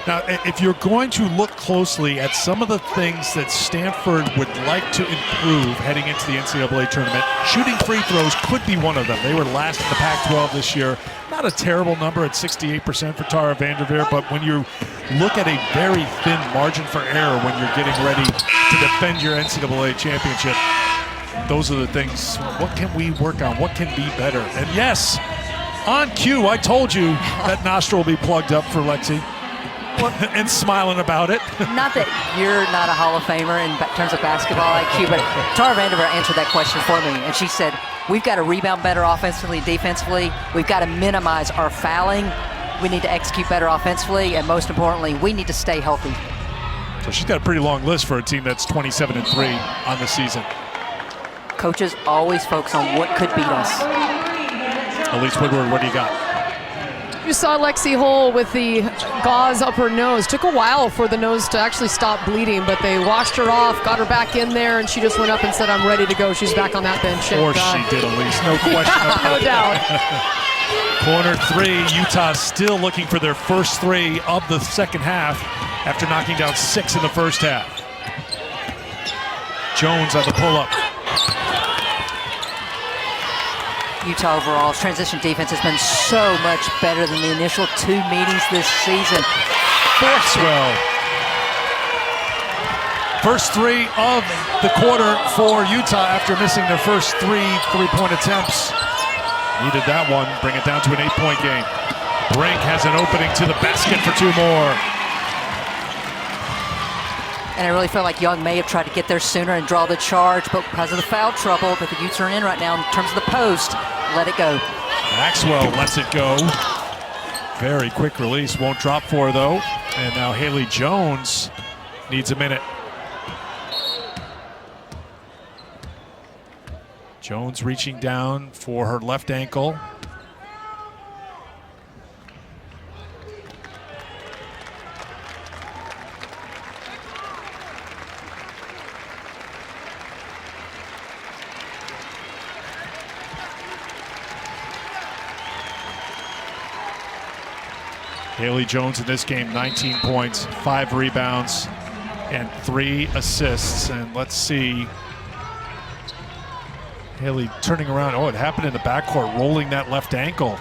Now, if you're going to look closely at some of the things that Stanford would like to improve heading into the NCAA tournament, shooting free throws could be one of them. They were last in the Pac12 this year. Not a terrible number at 68% for Tara Vanderveer, but when you look at a very thin margin for error when you're getting ready to defend your NCAA championship, those are the things. What can we work on? What can be better? And yes, on cue, I told you that nostril will be plugged up for Lexi. And smiling about it. Not that you're not a Hall of Famer in terms of basketball IQ, but Tara Vanderveer answered that question for me, and she said, we've got to rebound better offensively, defensively. We've got to minimize our fouling. We need to execute better offensively, and most importantly, we need to stay healthy. So she's got a pretty long list for a team that's 27-3 on the season. Coaches always focus on what could beat us. Elise Woodward, what do you got? You saw Lexi Hull with the gauze up her nose. Took a while for the nose to actually stop bleeding, but they washed her off, got her back in there, and she just went up and said, I'm ready to go. She's back on that bench. Of course she did, Elise. No question about no doubt. Corner 3, Utah still looking for their first 3 of the second half after knocking down 6 in the first half. Jones on the pull-up. Utah overall's transition defense has been so much better than the initial 2 meetings this season. Maxwell. First 3 of the quarter for Utah after missing their first 3 three-point attempts. Needed that one, bring it down to an 8-point game. Brink has an opening to the basket for 2 more. And I really felt like Young may have tried to get there sooner and draw the charge, but because of the foul trouble that the Utes are in right now in terms of the post, let it go. Maxwell lets it go. Very quick release, won't drop for her though. And now Haley Jones needs a minute. Jones reaching down for her left ankle. Haley Jones in this game, 19 points, 5 rebounds, and 3 assists. And let's see, Haley turning around. Oh, it happened in the backcourt, rolling that left ankle.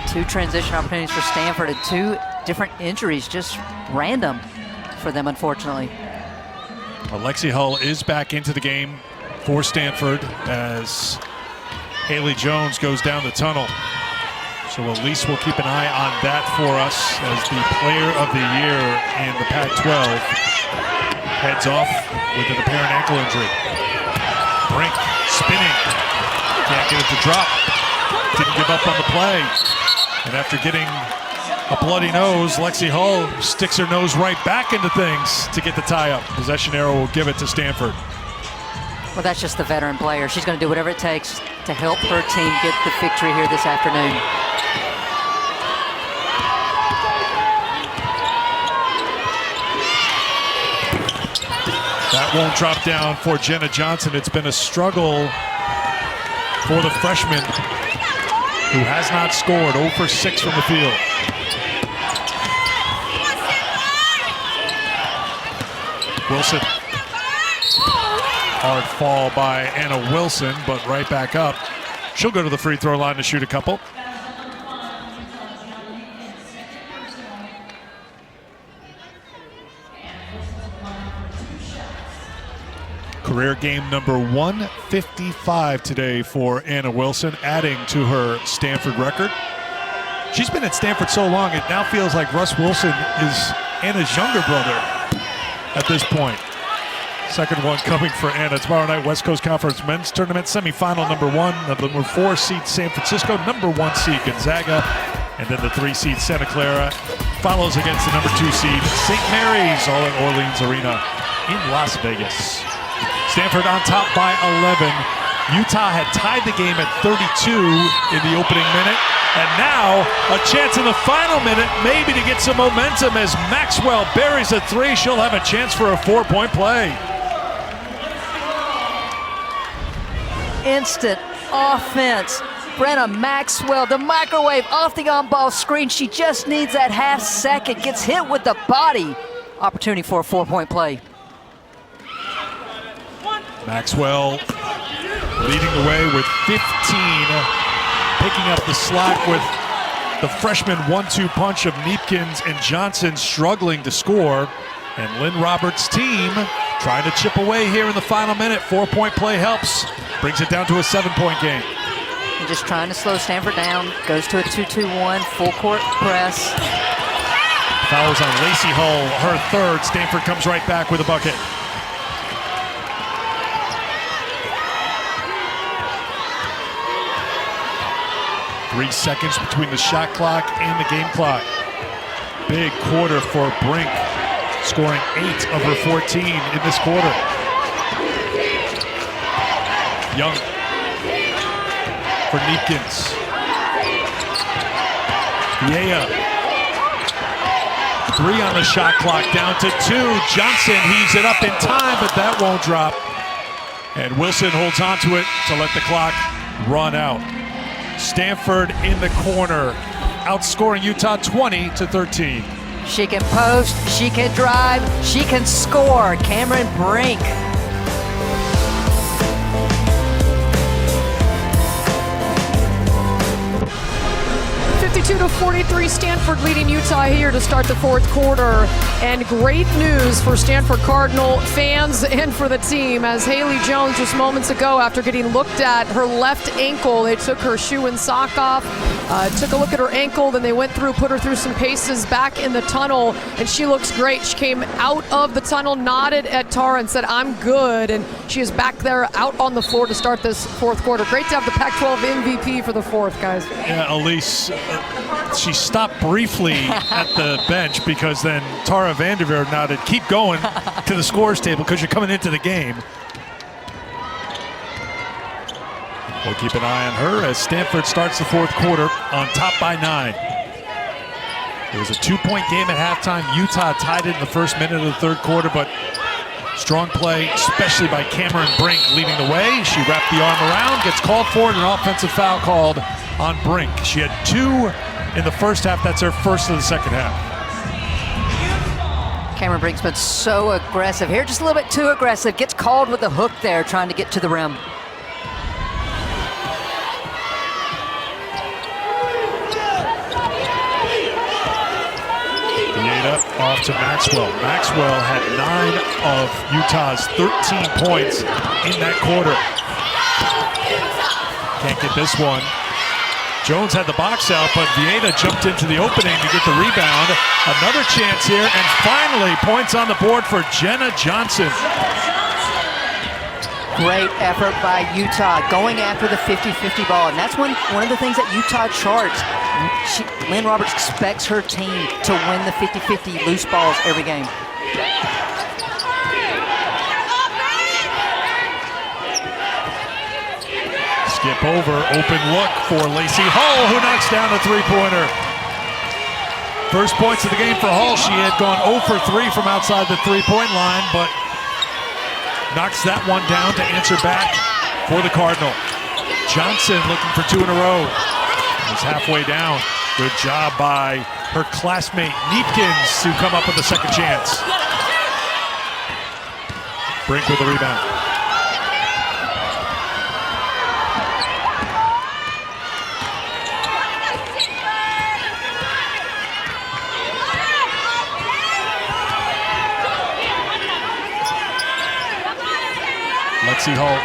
2 transition opportunities for Stanford and 2 different injuries, just random for them, unfortunately. Alexi Hull is back into the game for Stanford as Haley Jones goes down the tunnel. So Elise will keep an eye on that for us as the player of the year in the Pac-12 heads off with an apparent ankle injury. Brink spinning, can't get it to drop, didn't give up on the play. And after getting a bloody nose, Lexi Hull sticks her nose right back into things to get the tie-up. Possession arrow will give it to Stanford. Well, that's just the veteran player. She's going to do whatever it takes to help her team get the victory here this afternoon. That won't drop down for Jenna Johnson. It's been a struggle for the freshman who has not scored. 0 for 6 from the field. Wilson. Hard fall by Anna Wilson, but right back up. She'll go to the free throw line to shoot a couple. Career game number 155 today for Anna Wilson, adding to her Stanford record. She's been at Stanford so long, it now feels like Russ Wilson is Anna's younger brother at this point. Second one coming for Anna. Tomorrow night, West Coast Conference Men's Tournament semifinal number 1. The number 4 seed San Francisco, number 1 seed Gonzaga, and then the 3 seed Santa Clara follows against the number 2 seed St. Mary's, all at Orleans Arena in Las Vegas. Stanford on top by 11. Utah had tied the game at 32 in the opening minute. And now a chance in the final minute maybe to get some momentum as Maxwell buries a 3. She'll have a chance for a 4-point play. Instant offense. Brenna Maxwell, the microwave off the on-ball screen. She just needs that half second. Gets hit with the body. Opportunity for a 4-point play. Maxwell leading the way with 15, picking up the slack with the freshman 1-2 punch of Neepkins and Johnson struggling to score. And Lynn Roberts' team trying to chip away here in the final minute. 4-point play helps, brings it down to a 7-point game. And just trying to slow Stanford down, goes to a 2-2-1, full court press. Fouls on Lacey Hull, her third. Stanford comes right back with a bucket. Three seconds between the shot clock and the game clock. Big quarter for Brink, scoring 8 of her 14 in this quarter. Young for Neepkins. Yeah. 3 on the shot clock, down to 2. Johnson heaves it up in time, but that won't drop. And Wilson holds on to it to let the clock run out. Stanford in the corner, outscoring Utah 20-13. She can post, she can drive, she can score. Cameron Brink. To 43, Stanford leading Utah here to start the fourth quarter. And great news for Stanford Cardinal fans and for the team, as Haley Jones just moments ago, after getting looked at her left ankle, they took her shoe and sock off, took a look at her ankle, then they went through, put her through some paces back in the tunnel, and she looks great. She came out of the tunnel, nodded at Tara and said, "I'm good," and she is back there out on the floor to start this fourth quarter. Great to have the Pac-12 MVP for the fourth, guys. Yeah, Elise, she stopped briefly at the bench because then Tara Vanderveer nodded, "Keep going," to the scores table because you're coming into the game. We'll keep an eye on her as Stanford starts the fourth quarter on top by 9. It was a 2-point game at halftime. Utah tied it in the first minute of the third quarter, but strong play, especially by Cameron Brink leading the way. She wrapped the arm around, gets called for, and an offensive foul called on Brink. She had 2 in the first half. That's her first of the second half. Cameron Brink's been so aggressive here, just a little bit too aggressive. Gets called with the hook there, trying to get to the rim. Off to Maxwell. Maxwell had 9 of Utah's 13 points in that quarter. Can't get this one. Jones had the box out, but Vieta jumped into the opening to get the rebound. Another chance here, and finally points on the board for Jenna Johnson. Great effort by Utah, going after the 50-50 ball, and that's one of the things that Utah charts. Lynn Roberts expects her team to win the 50-50 loose balls every game. Skip over, open look for Lacey Hull, who knocks down a 3-pointer. First points of the game for Hull. She had gone 0 for 3 from outside the 3-point line, but knocks that one down to answer back for the Cardinal. Johnson looking for 2 in a row. Is halfway down. Good job by her classmate Neepkins to come up with a second chance. Brink with the rebound. Lexi Hall.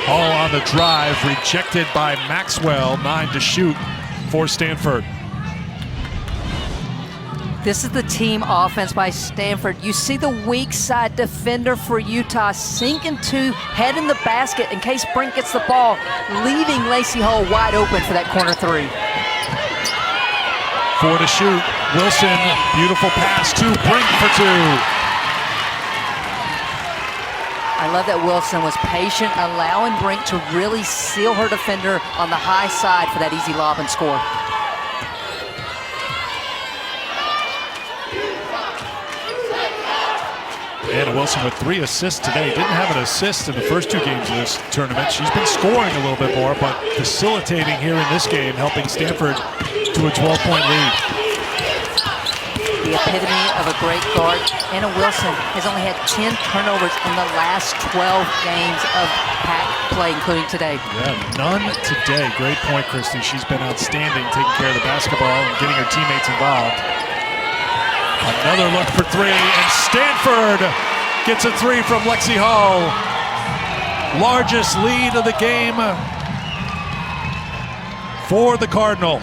Hall on the drive, rejected by Maxwell. 9 to shoot for Stanford. This is the team offense by Stanford. You see the weak side defender for Utah sinking to head in the basket in case Brink gets the ball, leaving Lacey Hall wide open for that corner 3. 4 to shoot. Wilson, beautiful pass to Brink for 2. I love that Wilson was patient, allowing Brink to really seal her defender on the high side for that easy lob and score. Anna Wilson with 3 assists today. Didn't have an assist in the first 2 games of this tournament. She's been scoring a little bit more, but facilitating here in this game, helping Stanford to a 12-point lead. The epitome of a great guard. Anna Wilson has only had 10 turnovers in the last 12 games of PAC play, including today. Yeah, none today. Great point, Christy. She's been outstanding taking care of the basketball and getting her teammates involved. Another look for 3, and Stanford gets a 3 from Lexi Hall. Largest lead of the game for the Cardinal.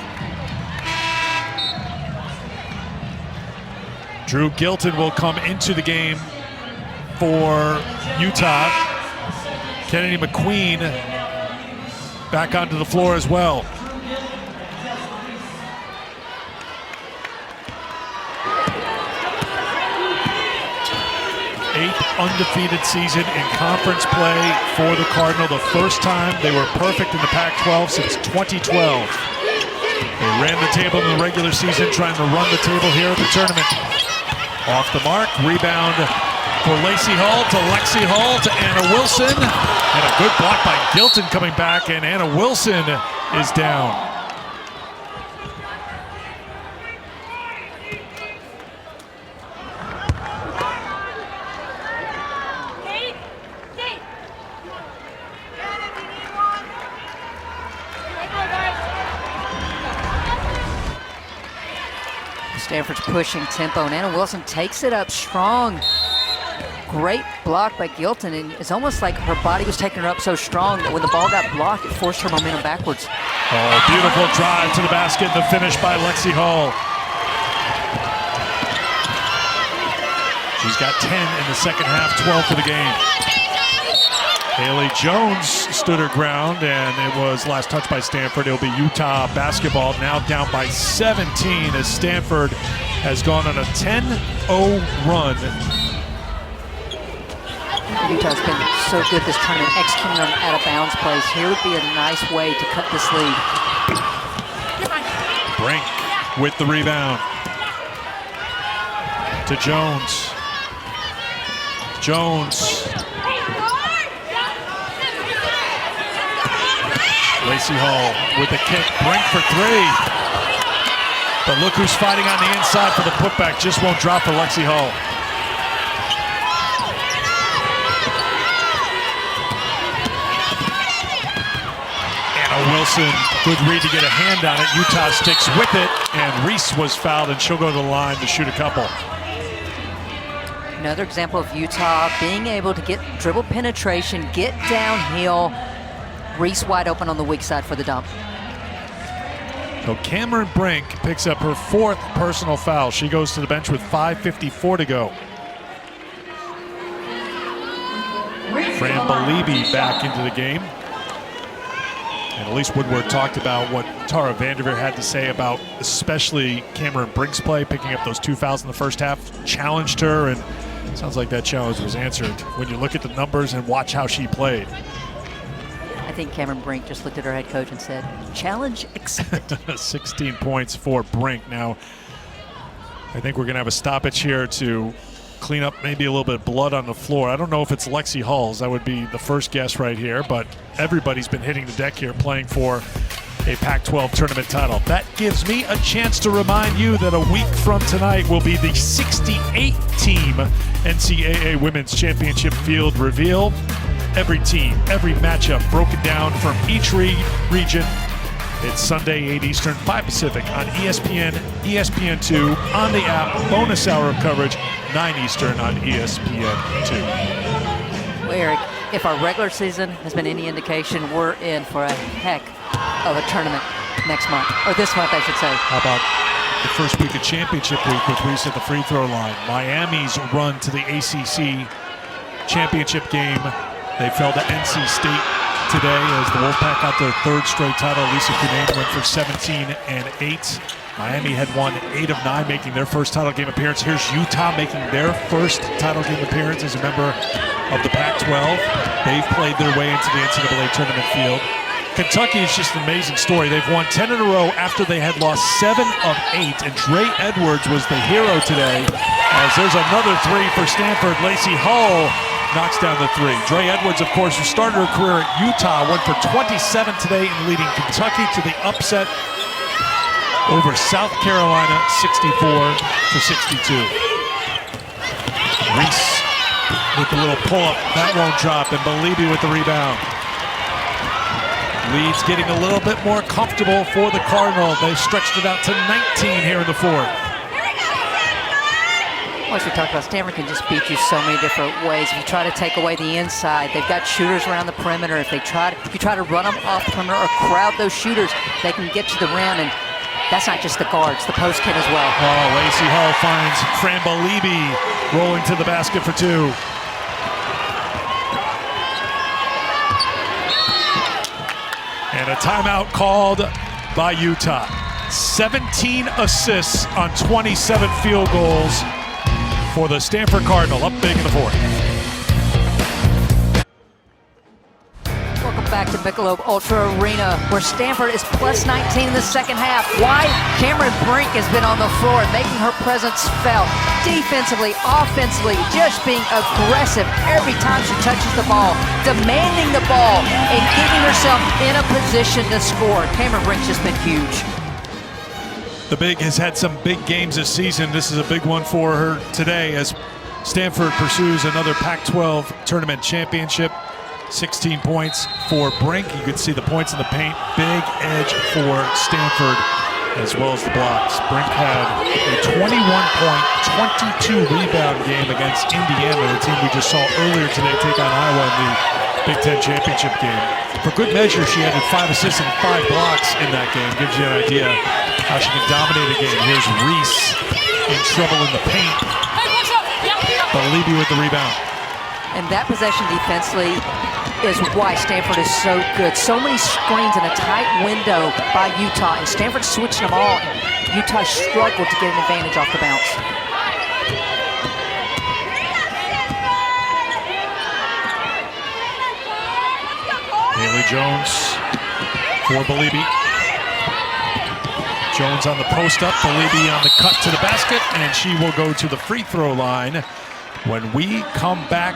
Drew Gilton will come into the game for Utah. Kennedy McQueen back onto the floor as well. 8th undefeated season in conference play for the Cardinal. The first time they were perfect in the Pac-12 since 2012. They ran the table in the regular season, trying to run the table here at the tournament. Off the mark, rebound for Lacey Hall to Lexi Hall to Anna Wilson. And a good block by Gilton coming back, and Anna Wilson is down. Stanford's pushing tempo, and Anna Wilson takes it up strong. Great block by Gilton, and it's almost like her body was taking her up so strong that when the ball got blocked, it forced her momentum backwards. Oh, beautiful drive to the basket, and the finish by Lexi Hall. She's got 10 in the second half, 12 for the game. Haley Jones stood her ground, and it was last touch by Stanford. It'll be Utah basketball, now down by 17 as Stanford has gone on a 10-0 run. Utah's been so good this tournament, executing on out-of-bounds plays. Here would be a nice way to cut this lead. Brink with the rebound. To Jones. Jones. Lacey Hall with a kick. Brink for 3. But look who's fighting on the inside for the putback. Just won't drop for Lexi Hall. Wilson, good read to get a hand on it. Utah sticks with it, and Reese was fouled, and she'll go to the line to shoot a couple. Another example of Utah being able to get dribble penetration, get downhill. Reese wide open on the weak side for the dump. So Cameron Brink picks up her 4th personal foul. She goes to the bench with 5:54 to go. Fran Belibi back into the game. And Elise Woodward talked about what Tara Vanderveer had to say about especially Cameron Brink's play, picking up those 2 fouls in the first half, challenged her, and it sounds like that challenge was answered when you look at the numbers and watch how she played. I think Cameron Brink just looked at her head coach and said, challenge accepted. 16 points for Brink. Now, I think we're going to have a stoppage here to clean up maybe a little bit of blood on the floor. I don't know if it's Lexi Hulls. That would be the first guess right here, but everybody's been hitting the deck here playing for a Pac-12 tournament title. That gives me a chance to remind you that a week from tonight will be the 68-team NCAA Women's Championship field reveal. Every team, every matchup broken down from each region. It's Sunday, 8 Eastern, 5 Pacific on ESPN, ESPN2, on the app, bonus hour of coverage, 9 Eastern on ESPN2. Well, Eric, if our regular season has been any indication, we're in for a heck of a tournament next month, or this month, I should say. How about the first week of championship week with Reese at the free throw line? Miami's run to the ACC championship game. They fell to NC State today as the Wolfpack got their third straight title. Lisa Cunane went for 17 and 8. Miami had won 8 of 9, making their first title game appearance. Here's Utah making their first title game appearance as a member of the Pac-12. They've played their way into the NCAA tournament field. Kentucky is just an amazing story. They've won 10 in a row after they had lost 7 of 8, and Dre Edwards was the hero today. As there's another three for Stanford. Lacey Hull knocks down the three. Dre Edwards, of course, who started her career at Utah, went for 27 today and leading Kentucky to the upset over South Carolina, 64-62. Reese with the little pull-up. That won't drop, and Belibi with the rebound. Lead's getting a little bit more comfortable for the Cardinal. They've stretched it out to 19 here in the fourth. Once we talked about, Stanford can just beat you so many different ways. If you try to take away the inside, they've got shooters around the perimeter. If you try to run them off the perimeter or crowd those shooters, they can get to the rim, and that's not just the guards. The post can as well. Oh, Lacey Hull finds Fran Belibi rolling to the basket for two. And a timeout called by Utah. 17 assists on 27 field goals for the Stanford Cardinal, up big in the fourth. Welcome back to Michelob Ultra Arena, where Stanford is plus 19 in the second half. Why? Cameron Brink has been on the floor, making her presence felt. Defensively, offensively, just being aggressive every time she touches the ball, demanding the ball, and getting herself in a position to score. Cameron Brink's just been huge. The Big has had some big games this season. This is a big one for her today as Stanford pursues another Pac-12 tournament championship. 16 points for Brink. You can see the points in the paint. Big edge for Stanford as well as the blocks. Brink had a 21-point, 22-rebound game against Indiana, the team we just saw earlier today take on Iowa in the Big Ten championship game. For good measure, she added 5 assists and 5 blocks in that game. Gives you an idea how she can dominate a game. Here's Reese in trouble in the paint. Belibi with the rebound. And that possession defensively is why Stanford is so good. So many screens in a tight window by Utah, and Stanford switching them all. Utah struggled to get an advantage off the bounce. Haley Jones for Belibi. Jones on the post up, Belibi on the cut to the basket, and she will go to the free throw line when we come back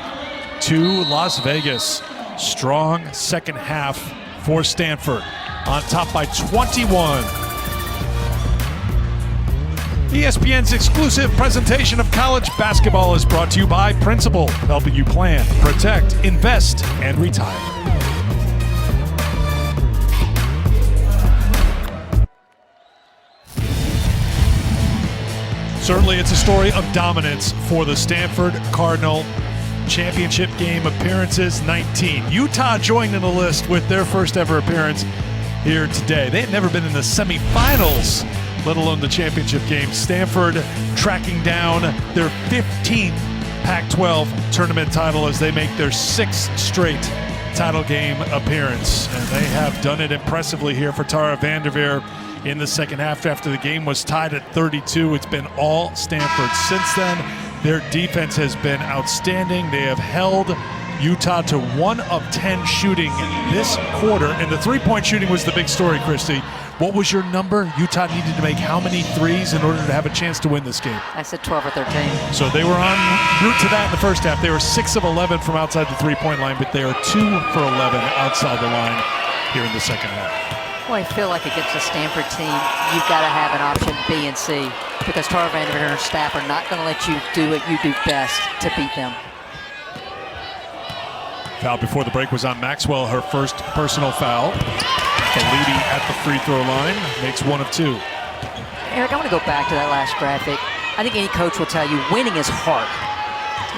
to Las Vegas. Strong second half for Stanford, on top by 21. ESPN's exclusive presentation of college basketball is brought to you by Principal, helping you plan, protect, invest, and retire. Certainly, it's a story of dominance for the Stanford Cardinal. Championship game appearances, 19. Utah joined in the list with their first ever appearance here today. They had never been in the semifinals, let alone the championship game. Stanford tracking down their 15th Pac-12 tournament title as they make their 6th straight title game appearance. And they have done it impressively here for Tara Vanderveer in the second half. After the game was tied at 32, it's been all Stanford since then. Their defense has been outstanding. They have held Utah to 1 of 10 shooting this quarter, and the three-point shooting was the big story, Christy. What was your number? Utah needed to make how many threes in order to have a chance to win this game? I said 12 or 13. So they were en route to that in the first half. They were 6 of 11 from outside the three-point line, but they are 2 for 11 outside the line here in the second half. Well, I feel like against a Stanford team, you've got to have an option B and C, because Tara Vanderveer and her staff are not going to let you do what you do best to beat them. Foul before the break was on Maxwell, her first personal foul. Khalidi at the free throw line, makes 1 of 2. Eric, I want to go back to that last graphic. I think any coach will tell you winning is hard.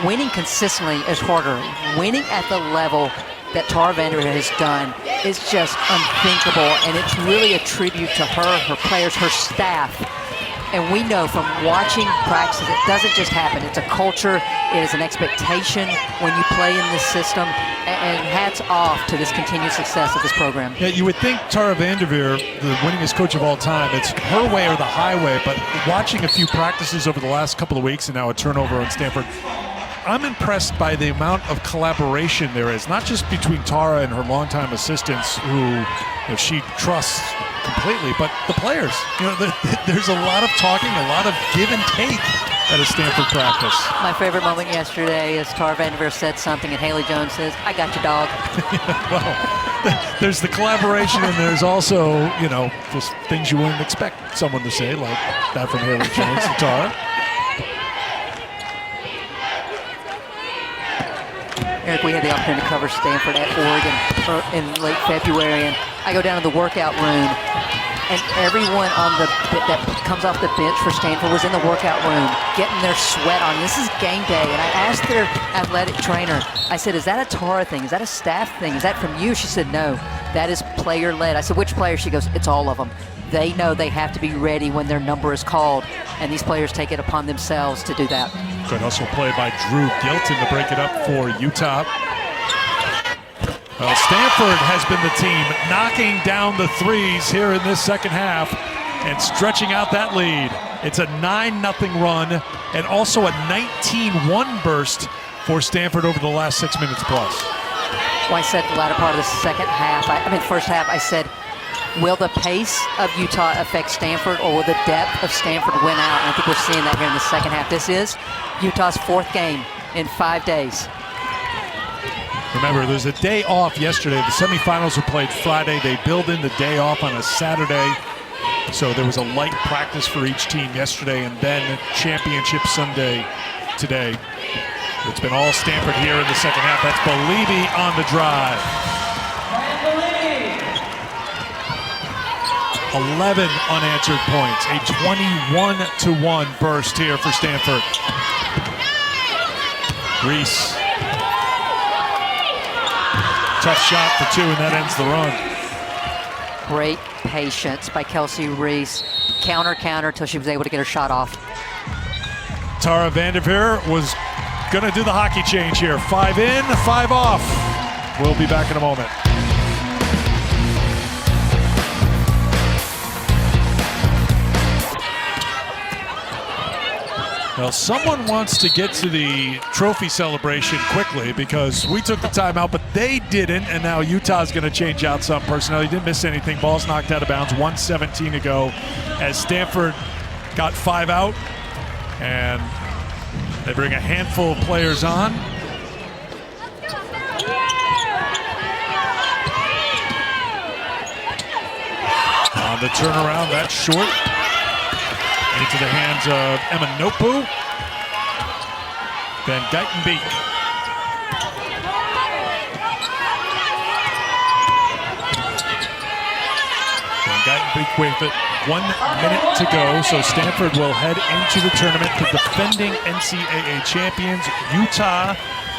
Winning consistently is harder. Winning at the level that Tara Vanderveer has done is just unthinkable, and it's really a tribute to her, her players, her staff. And we know from watching practices, it doesn't just happen. It's a culture, it is an expectation when you play in this system, and hats off to this continued success of this program. Yeah, you would think Tara Vanderveer, the winningest coach of all time, it's her way or the highway, but watching a few practices over the last couple of weeks and now a turnover on Stanford, I'm impressed by the amount of collaboration there is, not just between Tara and her longtime assistants who she trusts completely, but the players. There's a lot of talking, a lot of give and take at a Stanford practice. My favorite moment yesterday is Tara Vanderveer said something and Haley Jones says, "I got your dog." Well, there's the collaboration, and there's also, just things you wouldn't expect someone to say, like that from Haley Jones to Tara. Eric, we had the opportunity to cover Stanford at Oregon in late February, and I go down to the workout room, and everyone that comes off the bench for Stanford was in the workout room getting their sweat on. This is game day, and I asked their athletic trainer, I said, "Is that a Tara thing? Is that a staff thing? Is that from you?" She said, "No, that is player-led." I said, "Which player?" She goes, "It's all of them. They know they have to be ready when their number is called, and these players take it upon themselves to do that." Good hustle play by Drew Gilton to break it up for Utah. Well, Stanford has been the team knocking down the threes here in this second half and stretching out that lead. It's a 9-0 run and also a 19-1 burst for Stanford over the last 6 minutes plus. Well, I said the latter part of the second half, first half, I said, will the pace of Utah affect Stanford, or will the depth of Stanford win out? And I think we're seeing that here in the second half. This is Utah's 4th game in 5 days. Remember, there's a day off yesterday. The semifinals were played Friday. They build in the day off on a Saturday. So there was a light practice for each team yesterday, and then championship Sunday today. It's been all Stanford here in the second half. That's Belibi on the drive. 11 unanswered points. A 21-1 burst here for Stanford. Reese. Tough shot for 2, and that ends the run. Great patience by Kelsey Reese. Counter till she was able to get her shot off. Tara Vanderveer was going to do the hockey change here. 5 in, 5 off. We'll be back in a moment. Well, someone wants to get to the trophy celebration quickly because we took the timeout, but they didn't, and now Utah's going to change out some personnel. He didn't miss anything. Ball's knocked out of bounds. 1:17 to go as Stanford got 5 out, and they bring a handful of players on. On the turnaround, that's short. Into the hands of Emma Nopu. Van Geitenbeek. Van Geitenbeek with it. 1 minute to go, so Stanford will head into the tournament. The defending NCAA champions, Utah,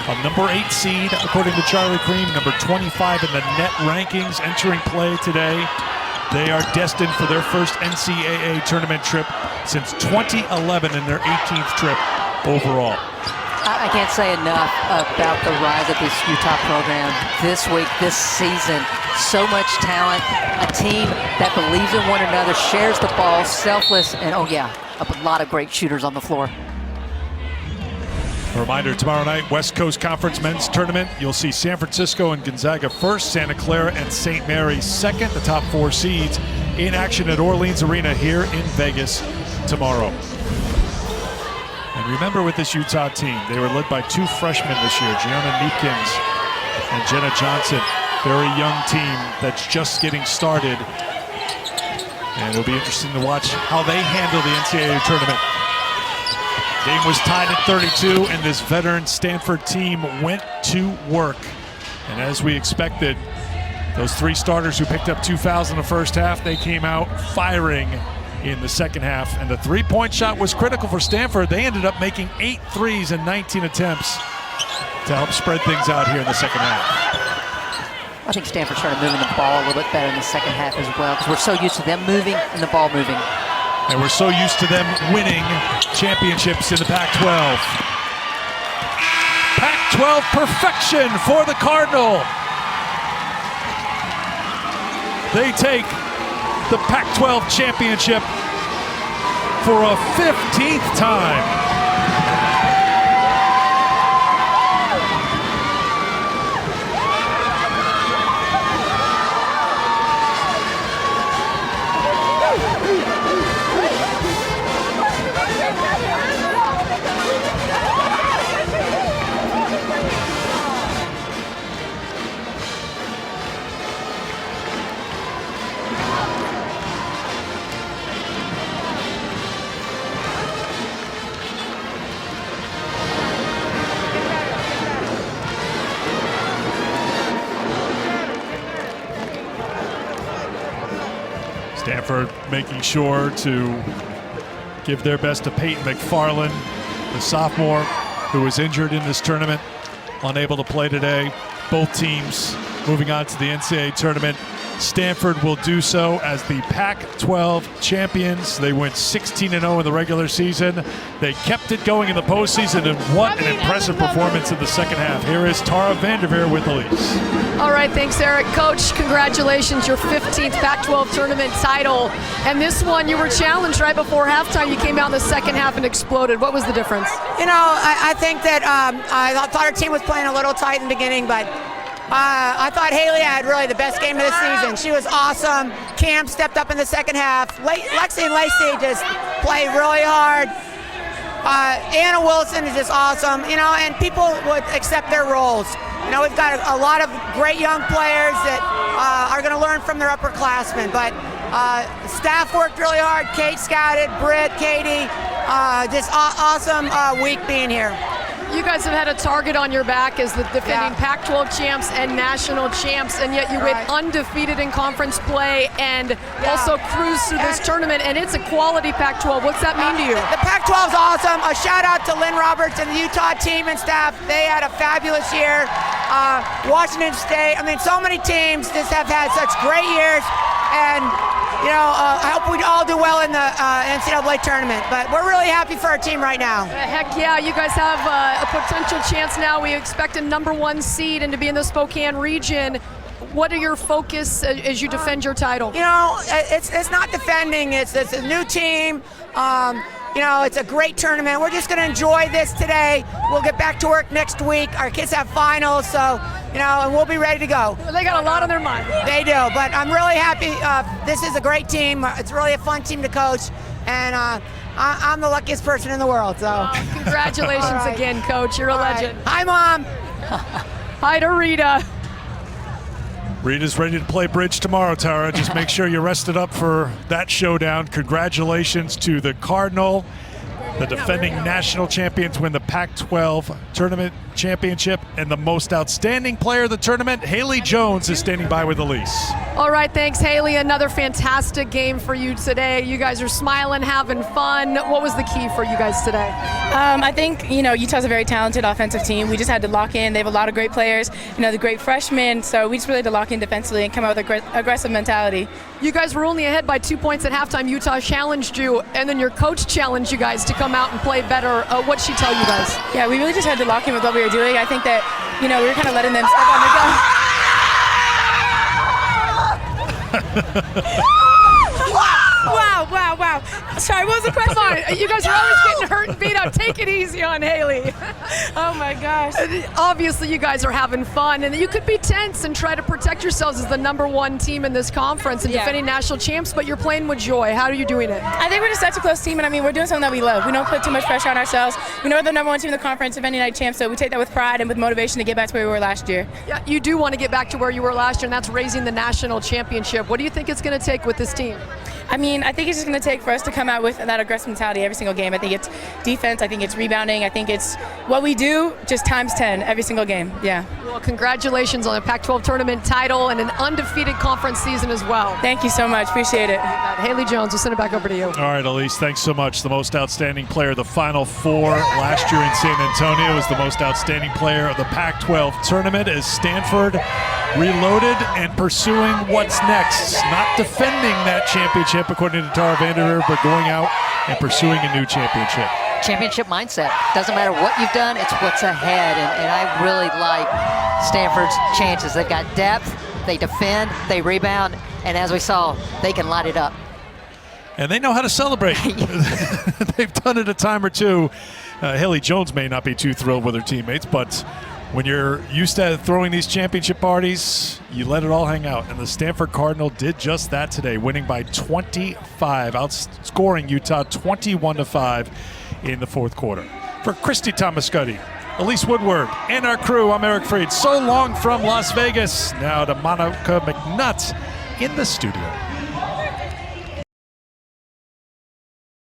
a number 8 seed, according to Charlie Cream, number 25 in the net rankings, entering play today. They are destined for their first NCAA tournament trip since 2011 and their 18th trip overall. I can't say enough about the rise of this Utah program this week, this season. So much talent, a team that believes in one another, shares the ball, selfless, and oh yeah, a lot of great shooters on the floor. A reminder, tomorrow night, West Coast Conference Men's Tournament. You'll see San Francisco and Gonzaga first, Santa Clara and St. Mary's second, the top 4 seeds in action at Orleans Arena here in Vegas tomorrow. And remember, with this Utah team, they were led by 2 freshmen this year, Gianna Neepkins and Jenna Johnson. Very young team that's just getting started. And it'll be interesting to watch how they handle the NCAA tournament. Game was tied at 32, and this veteran Stanford team went to work. And as we expected, those 3 starters who picked up 2 fouls in the first half, they came out firing in the second half. And the 3-point shot was critical for Stanford. They ended up making 8 threes in 19 attempts to help spread things out here in the second half. I think Stanford started moving the ball a little bit better in the second half as well, because we're so used to them moving and the ball moving. And we're so used to them winning championships in the Pac-12. Pac-12 perfection for the Cardinal. They take the Pac-12 championship for a 15th time. Stanford making sure to give their best to Peyton McFarland, the sophomore who was injured in this tournament, unable to play today. Both teams moving on to the NCAA tournament. Stanford will do so as the Pac-12 champions. They went 16-0 in the regular season. They kept it going in the postseason, and what an impressive performance in the second half. Here is Tara Vanderveer with the Leafs. All right, thanks, Eric. Coach, congratulations, your 15th Pac-12 tournament title. And this one, you were challenged right before halftime. You came out in the second half and exploded. What was the difference? You know, I think that I thought our team was playing a little tight in the beginning, but I thought Haley had really the best game of the season. She was awesome. Cam stepped up in the second half. Lexi and Lacey just played really hard. Anna Wilson is just awesome, you know, and people would accept their roles. You know, we've got a lot of great young players that are going to learn from their upperclassmen, but staff worked really hard. Kate scouted, Britt, Katie, just awesome week being here. You guys have had a target on your back as the defending Pac-12 champs and national champs, and yet you went undefeated in conference play and also cruised through this tournament, and it's a quality Pac-12. What's that mean to you? The Pac-12's awesome. A shout out to Lynn Roberts and the Utah team and staff. They had a fabulous year. Washington State, I mean, so many teams just have had such great years, and you know, I hope we all do well in the NCAA tournament, but we're really happy for our team right now. Heck yeah, you guys have a potential chance now. We expect a #1 seed and to be in the Spokane region. What are your focus as you defend your title? You know, it's not defending, it's a new team. You know, it's a great tournament. We're just going to enjoy this today. We'll get back to work next week. Our kids have finals, so, you know, and we'll be ready to go. They got a lot on their mind. They do, but I'm really happy. This is a great team. It's really a fun team to coach, and I'm the luckiest person in the world. So, congratulations again, Coach. You're a legend. Hi, Mom. Hi to Rita. Rita's ready to play bridge tomorrow, Tara. Just make sure you're rested up for that showdown. Congratulations to the Cardinal. The defending national champions win the Pac-12 tournament championship, and the most outstanding player of the tournament, Haley Jones, is standing by with the Leafs. All right, thanks, Haley. Another fantastic game for you today. You guys are smiling, having fun. What was the key for you guys today? I think, you know, Utah's a very talented offensive team. We just had to lock in. They have a lot of great players, you know, the great freshmen, so we just really had to lock in defensively and come out with an aggressive mentality. You guys were only ahead by 2 points at halftime. Utah challenged you, and then your coach challenged you guys to come out and play better. What'd she tell you guys? Yeah, we really just had to lock in with what we were doing. I think that, you know, we were kind of letting them step on the gun. Wow. Sorry, what was the question? Come on, you guys are always getting hurt and beat up. Take it easy on Haley. Oh my gosh. Obviously, you guys are having fun, and you could be tense and try to protect yourselves as the #1 team in this conference and defending national champs, but you're playing with joy. How are you doing it? I think we're just such a close team, and I mean, we're doing something that we love. We don't put too much pressure on ourselves. We know we're the #1 team in the conference, defending night champs, so we take that with pride and with motivation to get back to where we were last year. Yeah, you do want to get back to where you were last year, and that's raising the national championship. What do you think it's going to take with this team? I mean, I think it's just going to take for us to come out with that aggressive mentality every single game. I think it's defense. I think it's rebounding. I think it's what we do just times 10 every single game. Yeah. Well, congratulations on a Pac-12 tournament title and an undefeated conference season as well. Thank you so much. Appreciate it. Haley Jones, we'll send it back over to you. All right, Elise, thanks so much. The most outstanding player of the Final Four last year in San Antonio was the most outstanding player of the Pac-12 tournament as Stanford reloaded and pursuing what's next. Not defending that championship, according to Tara Vanderveer, but going out and pursuing a new championship. Championship mindset. Doesn't matter what you've done, it's what's ahead. And I really like Stanford's chances. They've got depth, they defend, they rebound, and as we saw, they can light it up. And they know how to celebrate. They've done it a time or two. Haley Jones may not be too thrilled with her teammates, but when you're used to throwing these championship parties, you let it all hang out. And the Stanford Cardinal did just that today, winning by 25, outscoring Utah 21-5 in the fourth quarter. For Christy Tomascuddy, Elise Woodward, and our crew, I'm Eric Freed. So long from Las Vegas. Now to Monica McNutt in the studio.